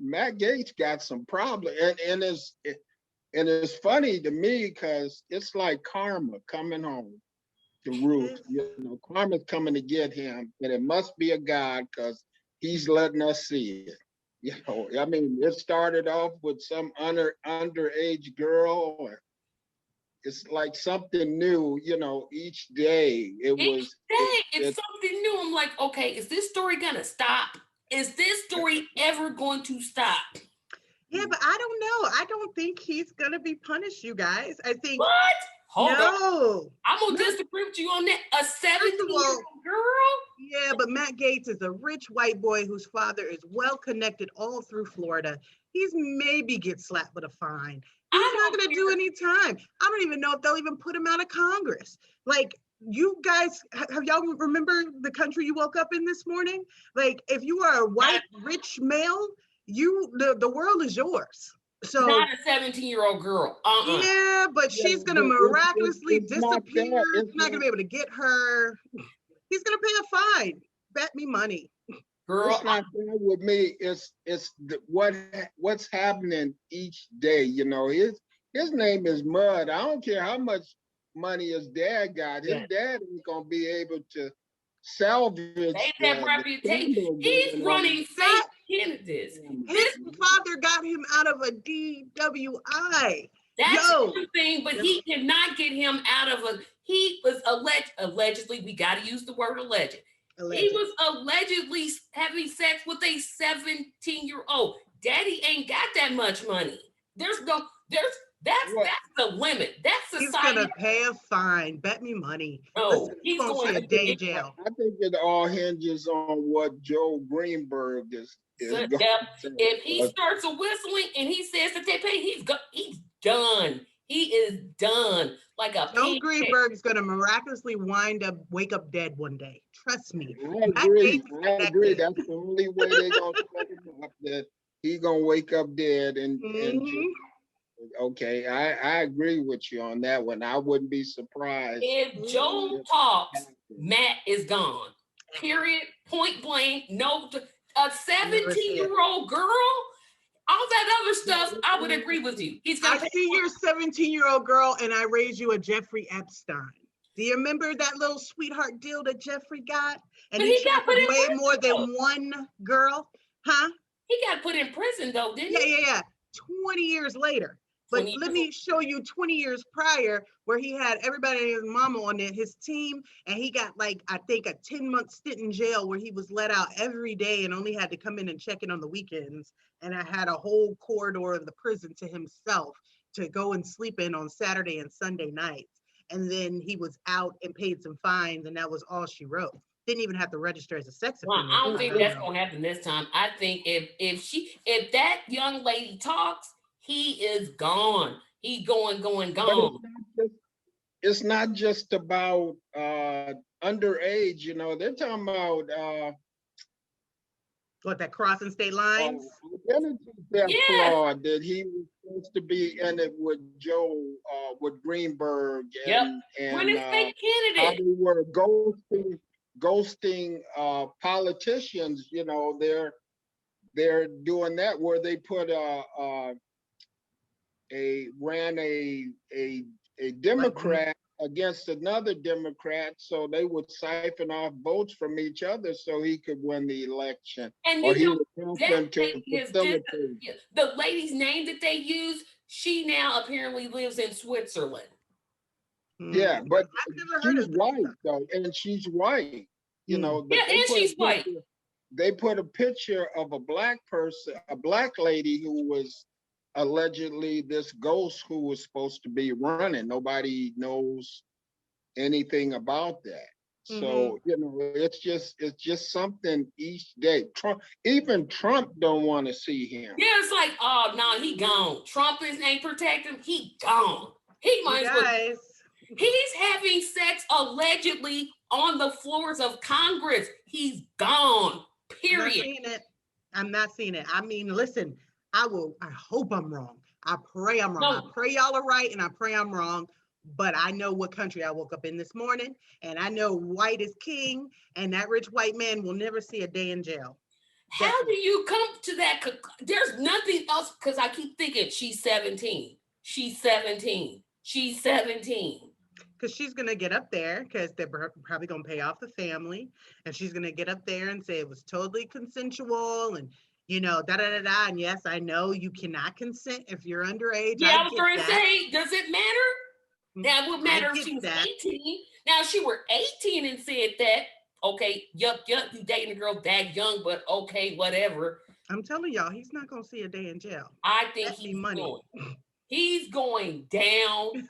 Matt Gates got some problem, and it's funny to me because it's like karma coming home to roost. Karma's coming to get him, and it must be a God because he's letting us see it. I mean, it started off with some underage girl. Or it's like something new, each day. Each day, it's something new. I'm like, okay, is this story gonna stop? Is this story ever going to stop? Yeah, but I don't know. I don't think he's gonna be punished, you guys. I think What? Hold on. No. I'm gonna No. disagree with you on that. A 17-year-old girl? Yeah, but Matt Gaetz is a rich white boy whose father is well connected all through Florida. He's maybe get slapped with a fine. He's not going to do any time. I don't even know if they'll even put him out of Congress. Like, you guys, have y'all remember the country you woke up in this morning? Like, if you are a white, rich male, the world is yours. So not a 17-year-old girl. Yeah, but she's going to miraculously disappear. He's not going to be able to get her. He's going to pay a fine. Bet me money. Girl, it's not fair with me. What's happening each day. You know, his name is Mud. I don't care how much money his dad got. His dad ain't gonna be able to salvage that reputation. He's running fake candidates. His father got him out of a DWI. That's one thing, but he cannot get him out of a. He was allegedly. We got to use the word alleged. He was allegedly having sex with a 17-year-old. Daddy ain't got that much money. That's the limit. That's society. He's gonna pay a fine. Bet me money. No, he's gonna see a day in jail. I think it all hinges on what Joe Greenberg is so, if he starts a whistling and he says that they pay, he's done. He is done. Like a Joe Greenberg's gonna miraculously wake up dead one day. Trust me. I agree. That's the only way they're gonna set him up, that he's gonna wake up dead and okay. I agree with you on that one. I wouldn't be surprised. If Joe talks, Matt is gone. Period. Point blank. No, a 17-year-old girl. All that other stuff, I would agree with you. I see your 17-year-old girl and I raise you a Jeffrey Epstein. Do you remember that little sweetheart deal that Jeffrey got? And he got put in way more than one girl? Huh? He got put in prison though, didn't he? Yeah. 20 years later. But let me show you 20 years prior where he had everybody and his mama on his team, and he got like, I think, a 10-month stint in jail where he was let out every day and only had to come in and check in on the weekends. And I had a whole corridor of the prison to himself to go and sleep in on Saturday and Sunday nights. And then he was out and paid some fines, and that was all she wrote. Didn't even have to register as a sex offender. Well, I don't think that's gonna happen this time. I think if that young lady talks, he is gone. He gone. It's not just about underage. You know, they're talking about what, that crossing state lines? Identity theft fraud, that he was supposed to be in it with Joe, with Greenberg, and running fake candidate. How they were ghosting politicians. You know, they're doing that where they put a Democrat against another Democrat, so they would siphon off votes from each other so he could win the election. And or you he know, would help them to facilitate. The lady's name that they use, she now apparently lives in Switzerland. Yeah, but she's white though, and she's white. You know, and she's white. They put a picture of a black person, a black lady who was allegedly this ghost who was supposed to be running. Nobody knows anything about that. So, you know, it's just something each day. Even Trump don't want to see him. Yeah, it's like, oh no, he gone. Trump ain't protecting him. He gone. He might as well. He's having sex allegedly on the floors of Congress. He's gone. Period. I'm not seeing it. I mean, listen, I hope I'm wrong. I pray I'm wrong. I pray y'all are right, and I pray I'm wrong. But I know what country I woke up in this morning, and I know white is king, and that rich white man will never see a day in jail. How do you come to that? There's nothing else, because I keep thinking she's 17. She's 17. She's 17. Because she's going to get up there, because they're probably going to pay off the family, and she's going to get up there and say it was totally consensual, and you know, da-da-da-da, and yes, I know you cannot consent if you're underage. Yeah, I was going to say, does it matter? That would matter if she was 18. Now, if she were 18 and said that, okay, yuck, you dating a girl that young, but okay, whatever. I'm telling y'all, he's not going to see a day in jail. I think he's going down.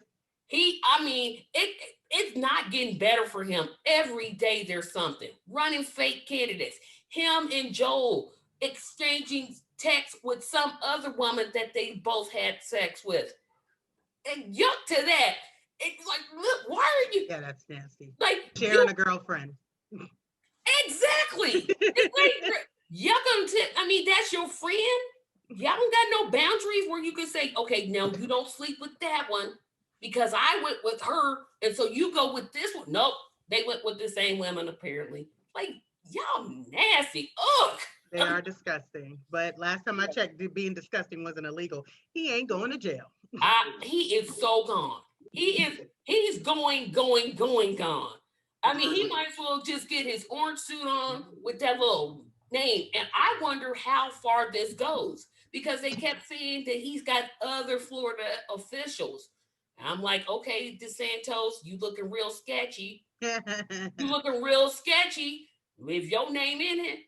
I mean, it's not getting better for him. Every day there's something. Running fake candidates. Him and Joel exchanging texts with some other woman that they both had sex with. And yuck to that. It's like, look, why are you? Yeah, that's nasty. Like sharing a girlfriend. Exactly. It's like, yuck to. I mean, that's your friend. Y'all don't got no boundaries where you can say, okay, no, you don't sleep with that one because I went with her, and so you go with this one. Nope, they went with the same women apparently. Like, y'all nasty. Ugh. They are disgusting. But last time I checked, being disgusting wasn't illegal. He ain't going to jail. He is so gone. He's going, gone. I mean, he might as well just get his orange suit on with that little name. And I wonder how far this goes because they kept saying that he's got other Florida officials. And I'm like, okay, DeSantos, you looking real sketchy. You looking real sketchy with your name in it.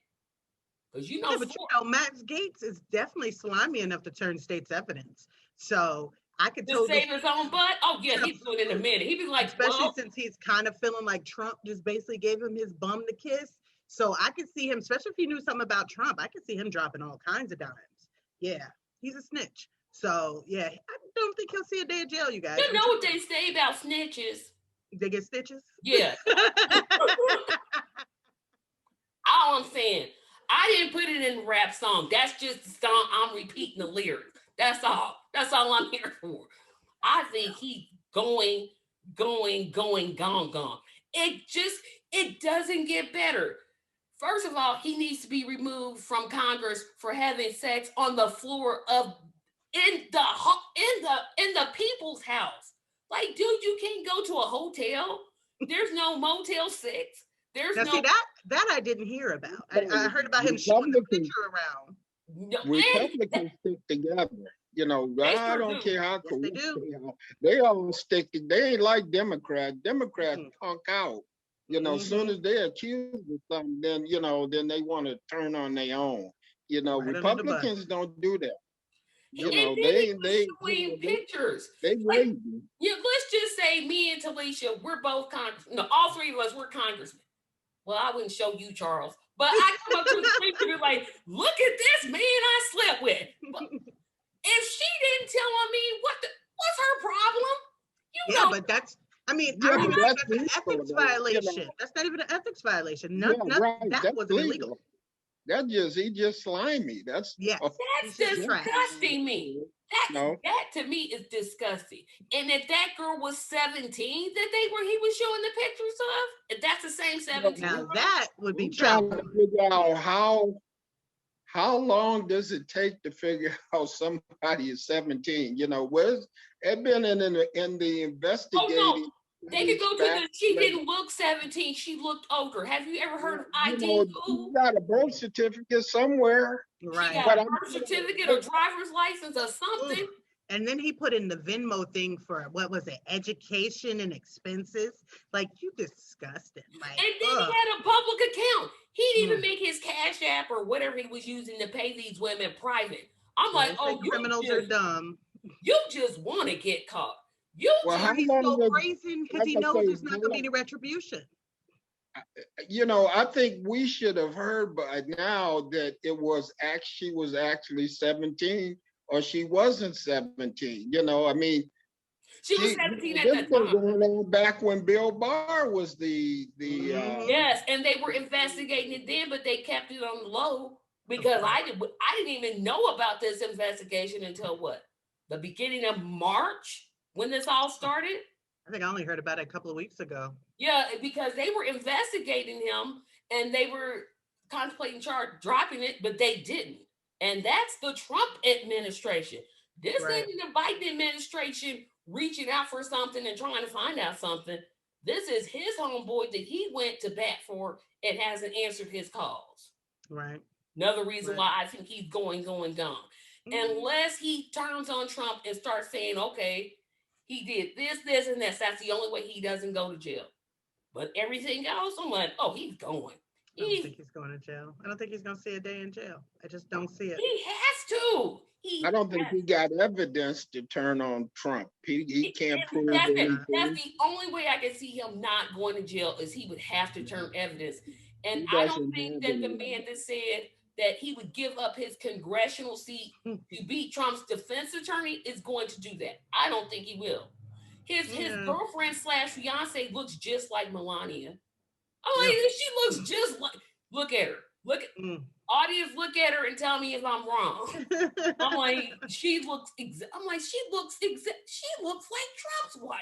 Because you know, yeah, but Matt Gaetz is definitely slimy enough to turn state's evidence. So I could to save his own butt. Oh yeah, he's doing it in a minute. He'd be like, especially since he's kind of feeling like Trump just basically gave him his bum to kiss. So I could see him, especially if he knew something about Trump, I could see him dropping all kinds of dimes. Yeah, he's a snitch. So yeah, I don't think he'll see a day in jail, you guys. You know what they say about snitches? They get stitches? Yeah. All I'm saying, I didn't put it in the rap song. That's just the song. I'm repeating the lyrics. That's all. That's all I'm here for. I think he's going, gone. It doesn't get better. First of all, he needs to be removed from Congress for having sex on the floor of in the people's house. Like, dude, you can't go to a hotel. There's no Motel 6. There's now, no. See that I didn't hear about. I heard about him showing the picture around. Republicans stick together. You know, I don't care how cool they do. They all stick. They ain't like Democrats. Democrats punk out. You know, as soon as they're accused of something, then then they want to turn on their own. You know, right, Republicans don't do that. You know, they pictures. They like, let's just say me and Talisha, we're both congressmen. No, all three of us, we're congressmen. Well, I wouldn't show you, Charles, but I come up to the street and be like, look at this man I slept with. But if she didn't tell on me, what's her problem? You know, but that's. I mean, I don't even know if that's an ethics violation. You know, that's not even an ethics violation. That wasn't illegal. He just slimy. That's disgusting me. That to me is disgusting. And if that girl was 17 that he was showing the pictures of, if that's the same 17. Now that would be trying to figure out how long does it take to figure out somebody is 17? You know, where's it been in the investigating? Oh, no. They could go to she didn't look 17, she looked older. Have you ever heard of ID? You got a birth certificate somewhere. Right. She got a birth certificate or driver's license or something. And then he put in the Venmo thing for, what was it, education and expenses. Like, you disgusting. Like, and then he had a public account. He didn't even make his Cash App or whatever he was using to pay these women private. I'm like, criminals are dumb. You just want to get caught. He's so brazen because he knows there's not going to be any retribution. You know, I think we should have heard by now that she was actually 17 or she wasn't 17. You know, I mean, she was 17 at that time. Going on back when Bill Barr was the yes, and they were investigating it then, but they kept it on the low because I didn't even know about this investigation until the beginning of March. When this all started? I think I only heard about it a couple of weeks ago. Yeah, because they were investigating him and they were contemplating dropping it, but they didn't. And that's the Trump administration. This isn't the Biden administration reaching out for something and trying to find out something. This is his homeboy that he went to bat for and hasn't answered his calls. Right. Another reason why I think he's going, gone. Unless he turns on Trump and starts saying, okay, he did this, and this. That's the only way he doesn't go to jail. But everything else, I'm like, he's going. I don't think he's going to jail. I don't think he's going to see a day in jail. I just don't see it. He has to. I don't think he got evidence to turn on Trump. He can't prove anything. That's the only way I can see him not going to jail is he would have to turn evidence. And He I doesn't don't think have that the any man that said that he would give up his congressional seat to beat Trump's defense attorney is going to do that. I don't think he will. His girlfriend / fiance looks just like Melania. I'm like, she looks just like. Look at her. Look at audience. Look at her and tell me if I'm wrong. I'm like, she looks. I'm like, she looks like Trump's wife.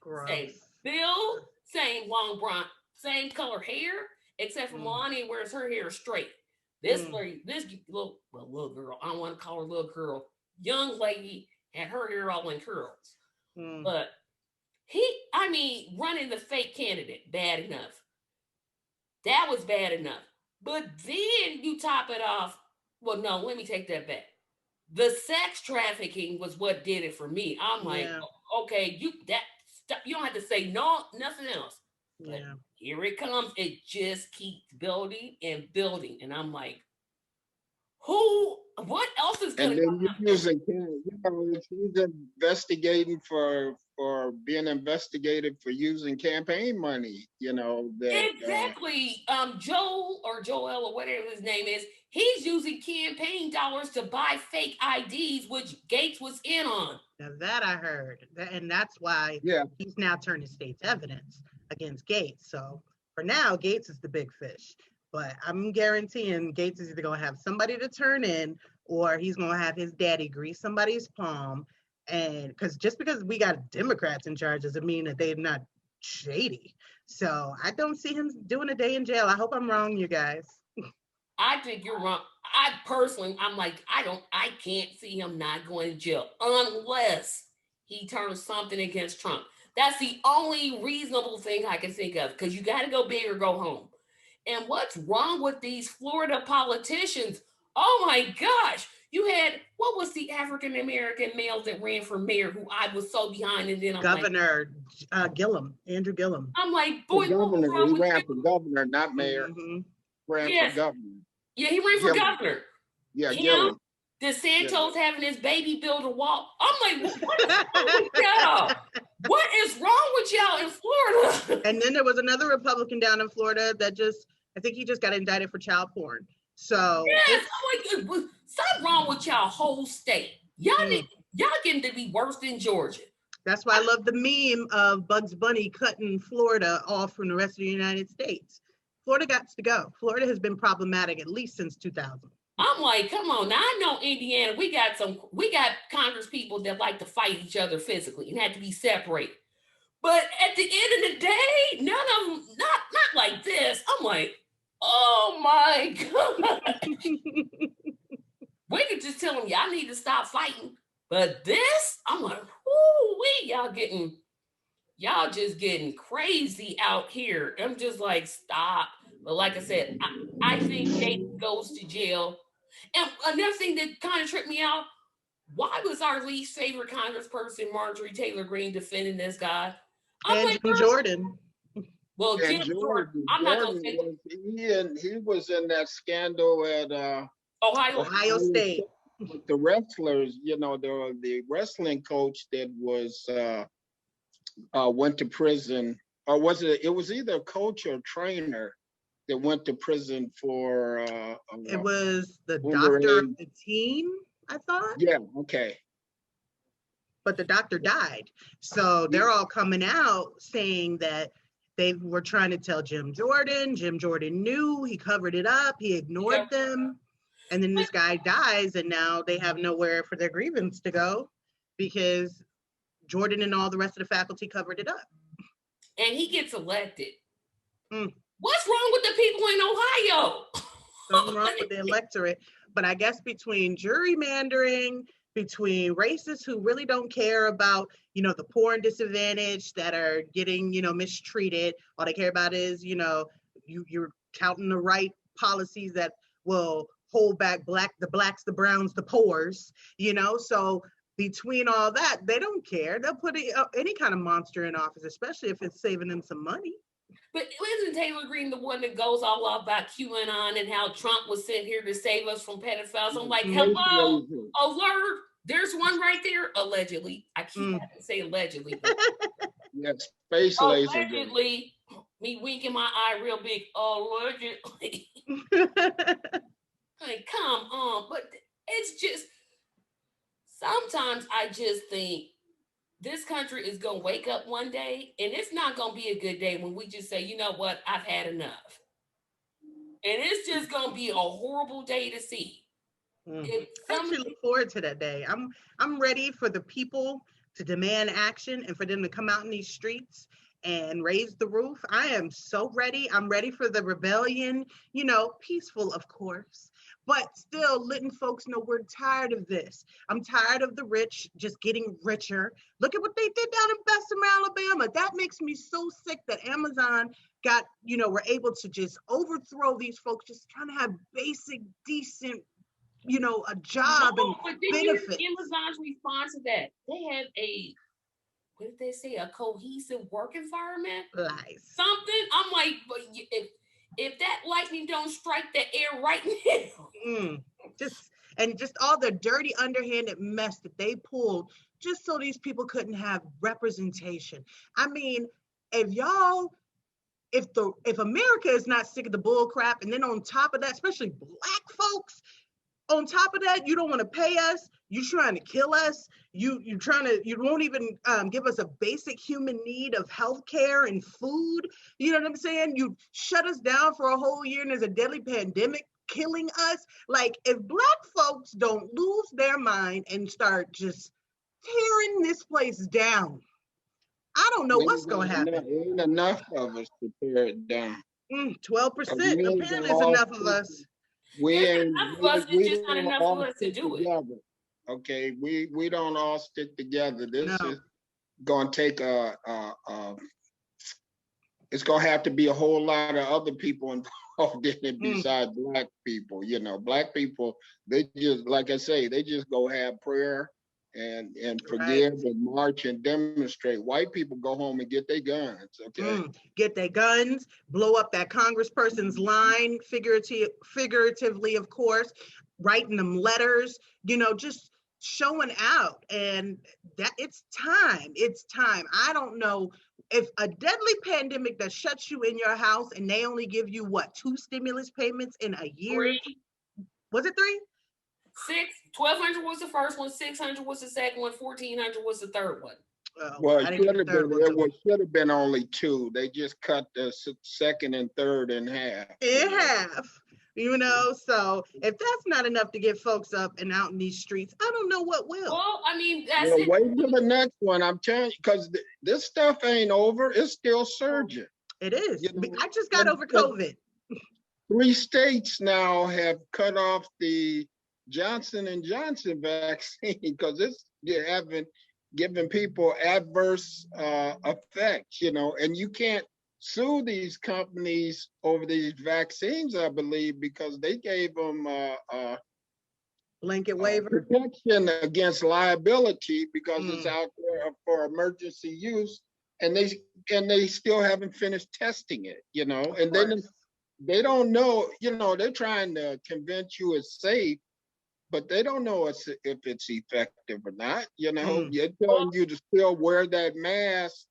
Gross. Same build, same long blonde, same color hair, except for Melania wears her hair straight. This lady, this little girl, I don't want to call her little girl, young lady had her hair all in curls. But running the fake candidate, bad enough. That was bad enough. But then you top it off. Well, no, let me take that back. The sex trafficking was what did it for me. I'm like, okay, you don't have to say nothing else. But here it comes. It just keeps building and building. And I'm like, what else is going to come? She's investigating for being investigated for using campaign money, Exactly. Joel or whatever his name is, he's using campaign dollars to buy fake IDs, which Gates was in on. Now that I heard, and that's why he's now turning state's evidence against Gates. So for now, Gates is the big fish. But I'm guaranteeing Gates is either going to have somebody to turn in or he's going to have his daddy grease somebody's palm. And because just because we got Democrats in charge doesn't mean that they're not shady. So I don't see him doing a day in jail. I hope I'm wrong, you guys. I think you're wrong. I'm like, I can't see him not going to jail unless he turns something against Trump. That's the only reasonable thing I can think of because you got to go big or go home. And what's wrong with these Florida politicians? Oh my gosh. You had, what was the African-American male that ran for mayor who I was so behind? And then I'm Governor Gillum, Andrew Gillum. I'm like, boy, governor. He ran for governor, not mayor. Ran for governor. Yeah, he ran for governor. Yeah, Gillum. DeSantos having his baby build a wall. I'm like, what is wrong with y'all? What is wrong with y'all in Florida? And then there was another Republican down in Florida that I think he just got indicted for child porn. So yes, I'm like, something wrong with y'all whole state. Y'all getting to be worse than Georgia. That's why I love the meme of Bugs Bunny cutting Florida off from the rest of the United States. Florida got to go. Florida has been problematic at least since 2000. I'm like, come on. Now I know Indiana, we got Congress people that like to fight each other physically and had to be separated. But at the end of the day, none of them, not like this. I'm like, oh my God. We could just tell them y'all need to stop fighting. But this, I'm like, y'all just getting crazy out here. I'm just like, stop. But like I said, I think Gates goes to jail. And another thing that kind of tripped me out, why was our least favorite congressperson, Marjorie Taylor Greene, defending this guy? I'm like, Jim Jordan. Well, Jim Jordan, I'm not going to say he was in that scandal at Ohio State. With the wrestlers, the wrestling coach that was went to prison, or was it was either a coach or a trainer that went to prison for it was the doctor of the team, I thought. Yeah, okay. But the doctor died. So they're all coming out saying that they were trying to tell Jim Jordan. Jim Jordan knew, he covered it up, he ignored them. And then this guy dies, and now they have nowhere for their grievance to go because Jordan and all the rest of the faculty covered it up. And he gets elected. What's wrong with the people in Ohio? Something wrong with the electorate. But I guess between gerrymandering, between racists who really don't care about, the poor and disadvantaged that are getting, mistreated, all they care about is, you're touting the right policies that will hold back the blacks, the browns, the poors, so between all that, they don't care. They'll put any kind of monster in office, especially if it's saving them some money. But isn't Taylor Greene the one that goes all off about QAnon and how Trump was sent here to save us from pedophiles? I'm like, hello, alert. There's one right there, allegedly. I keep having to say allegedly. But yes, space laser. Allegedly, me winking my eye real big. Allegedly. Like, come on. But it's just, sometimes I just think this country is going to wake up one day and it's not going to be a good day when we just say, you know what, I've had enough. And it's just going to be a horrible day to see. I actually look forward to that day. I'm ready for the people to demand action and for them to come out in these streets and raise the roof. I am so ready. I'm ready for the rebellion, peaceful, of course, but still letting folks know we're tired of this. I'm tired of the rich just getting richer. Look at what they did down in Bessemer, Alabama. That makes me so sick that Amazon were able to just overthrow these folks just trying to have basic, decent, a job and benefits. Amazon's response to that, they have what did they say? A cohesive work environment? Lies. Something. I'm like, but if that lightning don't strike the air right now. Just all the dirty, underhanded mess that they pulled just so these people couldn't have representation. I mean, if America is not sick of the bull crap, and then on top of that, especially Black folks, on top of that, you don't want to pay us. You're trying to kill us. You won't even give us a basic human need of healthcare and food. You know what I'm saying? You shut us down for a whole year and there's a deadly pandemic killing us. Like, if Black folks don't lose their mind and start just tearing this place down, I don't know what's going to happen. There ain't enough of us to tear it down. 12%. Apparently, is enough of us. We just not enough of us to do it. Okay, we don't all stick together. This is gonna take it's gonna have to be a whole lot of other people involved in it besides Black people. Black people, they just, like I say, they just go have prayer and forgive and march and demonstrate. White people go home and get their guns, okay? Get their guns, blow up that congressperson's line, figuratively, of course, writing them letters, just showing out. And that it's time. I don't know if a deadly pandemic that shuts you in your house and they only give you 2 stimulus payments in a year? 3. Was it 3? 1,200 was the first one, 600 was the second one, 1,400 was the third one. Well, it should have been only 2. They just cut the second and third in half. So if that's not enough to get folks up and out in these streets, I don't know what will. Well, I mean, that's it. Wait till the next one. I'm telling you, because this stuff ain't over. It's still surging. It is. I just got over COVID. 3 states now have cut off the Johnson & Johnson vaccine because it's having given people adverse effects, and you can't sue these companies over these vaccines, I believe, because they gave them blanket waiver protection against liability because it's out there for emergency use, and they still haven't finished testing it, and then they don't know, they're trying to convince you it's safe, but they don't know if it's effective or not. You're telling you to still wear that mask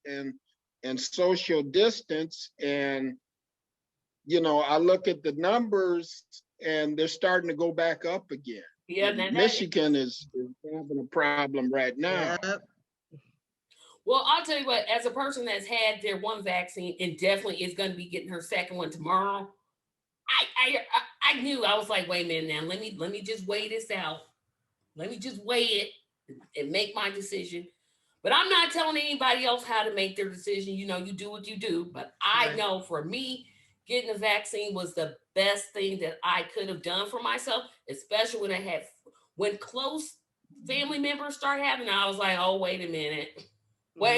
and social distance. And, I look at the numbers and they're starting to go back up again. Yeah, Michigan is having a problem right now. Yeah. Well, I'll tell you what, as a person that's had their one vaccine and definitely is going to be getting her second one tomorrow, I knew. I was like, wait a minute now, let me just weigh this out. Let me just weigh it and make my decision. But I'm not telling anybody else how to make their decision. You do what you do. But I know for me, getting a vaccine was the best thing that I could have done for myself, especially when close family members start having it. I was like, oh, wait a minute. But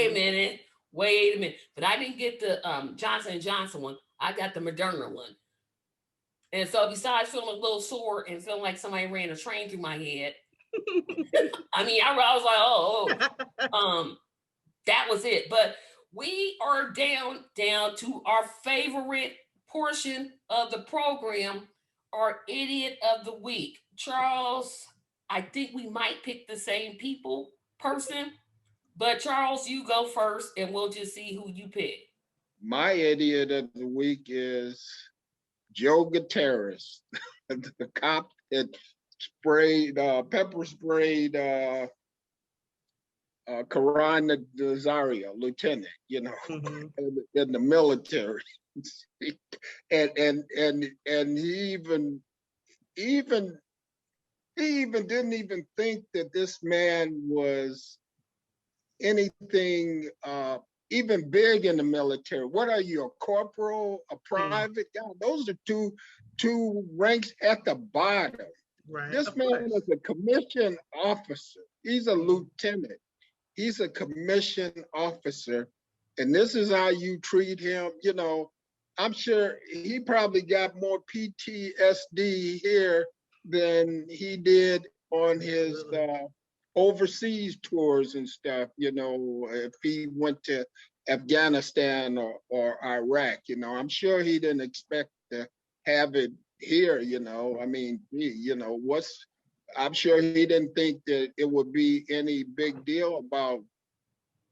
I didn't get the Johnson & Johnson one. I got the Moderna one. And so besides feeling a little sore and feeling like somebody ran a train through my head, I mean, I was like, that was it. But we are down to our favorite portion of the program, our idiot of the week. Charles, I think we might pick the same person, but Charles, you go first and we'll just see who you pick. My idiot of the week is Joe Gutierrez, the cop that pepper sprayed Karan Nazario, lieutenant, Mhm. in the military. and he even didn't even think that this man was anything even big in the military. What are you, a corporal, a private? God, those are two ranks at the bottom. Right. This of man course. is a commissioned officer. He's a lieutenant. He's a commissioned officer. And this is how you treat him. I'm sure he probably got more PTSD here than he did on his overseas tours and stuff, if he went to Afghanistan or Iraq, I'm sure he didn't expect to have it here, I mean, I'm sure he didn't think that it would be any big deal about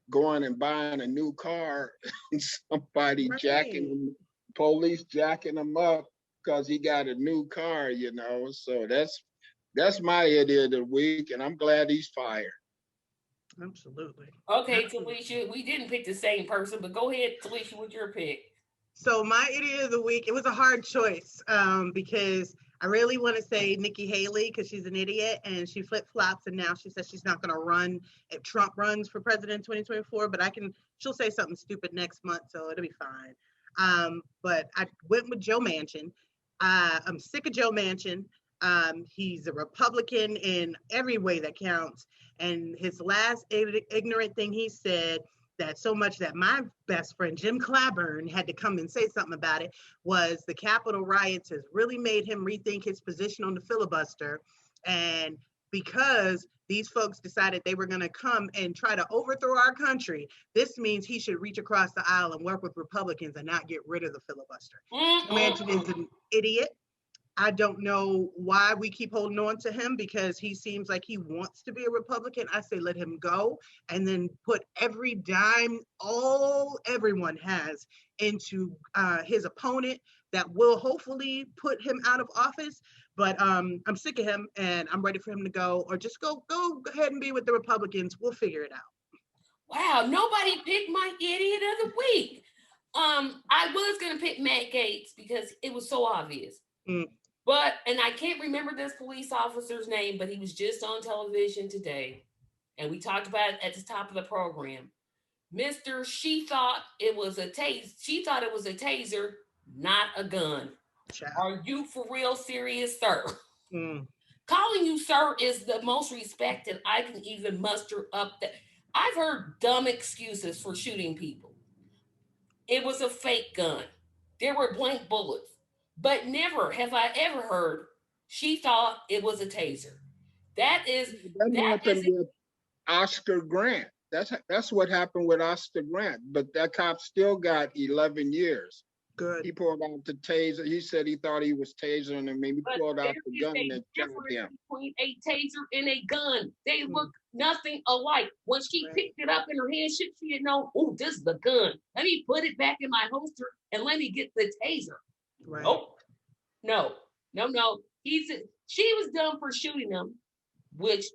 going and buying a new car and somebody police jacking him up because he got a new car, so that's my idiot of the week, and I'm glad he's fired. Absolutely. Okay, Talisha, we didn't pick the same person, but go ahead, Talisha, with your pick. So my idiot of the week, it was a hard choice because I really want to say Nikki Haley because she's an idiot and she flip-flops and now she says she's not going to run if Trump runs for president in 2024, but she'll say something stupid next month, so it'll be fine. But I went with Joe Manchin. I'm sick of Joe Manchin. He's a Republican in every way that counts. And his last ignorant thing he said, that so much that my best friend Jim Claiborne had to come and say something about it, was the Capitol riots has really made him rethink his position on the filibuster. And because these folks decided they were going to come and try to overthrow our country, this means he should reach across the aisle and work with Republicans and not get rid of the filibuster. Manchin is an idiot. I don't know why we keep holding on to him because he seems like he wants to be a Republican. I say let him go and then put every dime everyone has into his opponent that will hopefully put him out of office. But I'm sick of him and I'm ready for him to go, or just go ahead and be with the Republicans. We'll figure it out. Wow, nobody picked my idiot of the week. I was gonna pick Matt Gaetz because it was so obvious. And I can't remember this police officer's name, but he was just on television today. And we talked about it at the top of the program. She thought it was a taser, not a gun. Child. Are you for real serious, sir? Calling you sir is the most respected I can even muster up. I've heard dumb excuses for shooting people. It was a fake gun. There were blank bullets. But never have I ever heard she thought it was a taser. That happened with Oscar Grant. That's what happened with Oscar Grant. But that cop still got 11 years. Good. He pulled out the taser. He said he thought he was tasering him. He pulled out the gun and shot him. Between a taser and a gun, they look nothing alike. When she picked it up in her hand, she didn't know, oh, this is the gun. Let me put it back in my holster and let me get the taser. Right. Oh, no. She was dumb for shooting him, which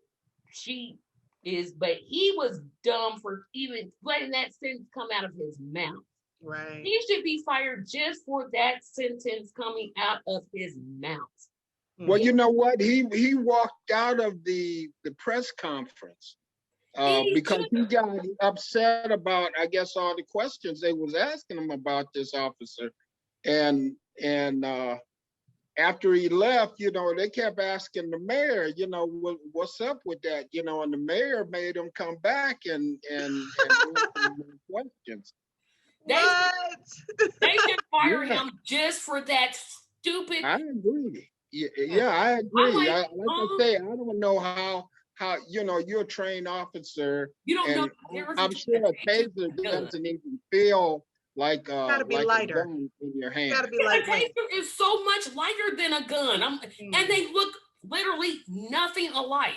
she is, but he was dumb for even letting that sentence come out of his mouth. Right. He should be fired just for that sentence coming out of his mouth. Well, you know what? He walked out of the press conference because he got upset about, I guess, all the questions they was asking him about this officer. And after he left, they kept asking the mayor, what's up with that, and the mayor made him come back and questions. They should fire him just for that stupid. I agree. Yeah, I agree. Like I say, I don't know how, you know, you're a trained officer, You don't know and the difference I'm between sure a a taser taser and a gun. doesn't even feel like Gotta be a lighter. gun in your You hand. gotta be Yeah, a lightweight. taser is so much lighter than a gun. And they look literally nothing alike.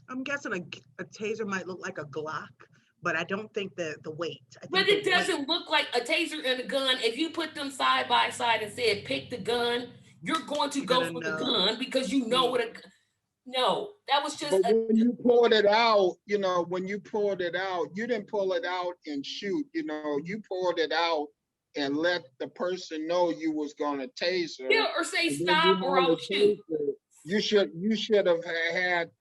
I'm guessing a taser might look like a Glock, but I don't think the weight. I But think it doesn't look like a taser and a gun. If you put them side by side and said pick the gun, you're going to go for the gun because you know what a no, that was just But a when you pulled it out, you know, when you pulled it out, you didn't pull it out and shoot. You know, you pulled it out and let the person know you was gonna taser. yeah, or say And then you stop or had I'll a shoot. taser. You should have had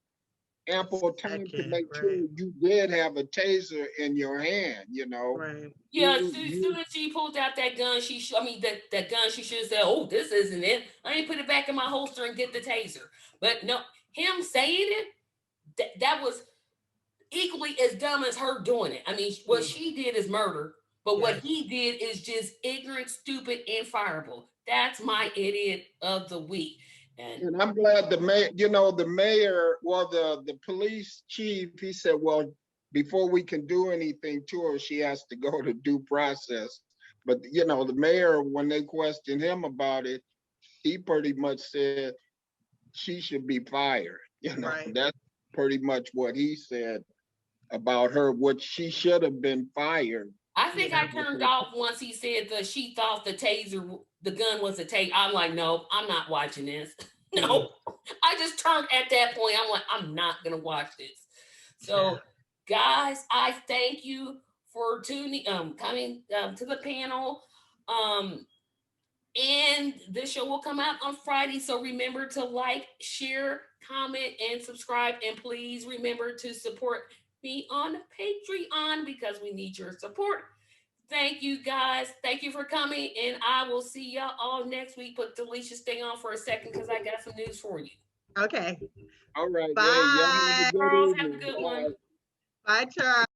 ample time to Second, make sure right. you did have a taser in your hand, you know. Right. Yeah, You, as soon you, as she pulled out that gun, that gun, she should have said, oh, this isn't it. I ain't put it back in my holster and get the taser. But no, him saying it, that was equally as dumb as her doing it. I mean, what she did is murder, but what he did is just ignorant, stupid, and fireable. That's my idiot of the week. and I'm glad the mayor, you know, the mayor, well, the police chief, he said, well, before we can do anything to her, she has to go to due process. But, you know, the mayor, when they questioned him about it, he pretty much said she should be fired. You know, Right. that's pretty much what he said about her, which she should have been fired. I think I turned off once he said that she thought the gun was a taser. I'm like, no, I'm not watching this. No, I just turned at that point. I'm like, I'm not gonna watch this. So, guys, I thank you for coming to the panel. And this show will come out on Friday. So remember to like, share, comment, and subscribe. And please remember to support me on Patreon because we need your support. Thank you guys. Thank you for coming. And I will see y'all all next week. But Delisha, stay on for a second because I got some news for you. Okay. All right. Bye. Hey, y'all have a good Girls, evening. have a good one. Bye, Charles.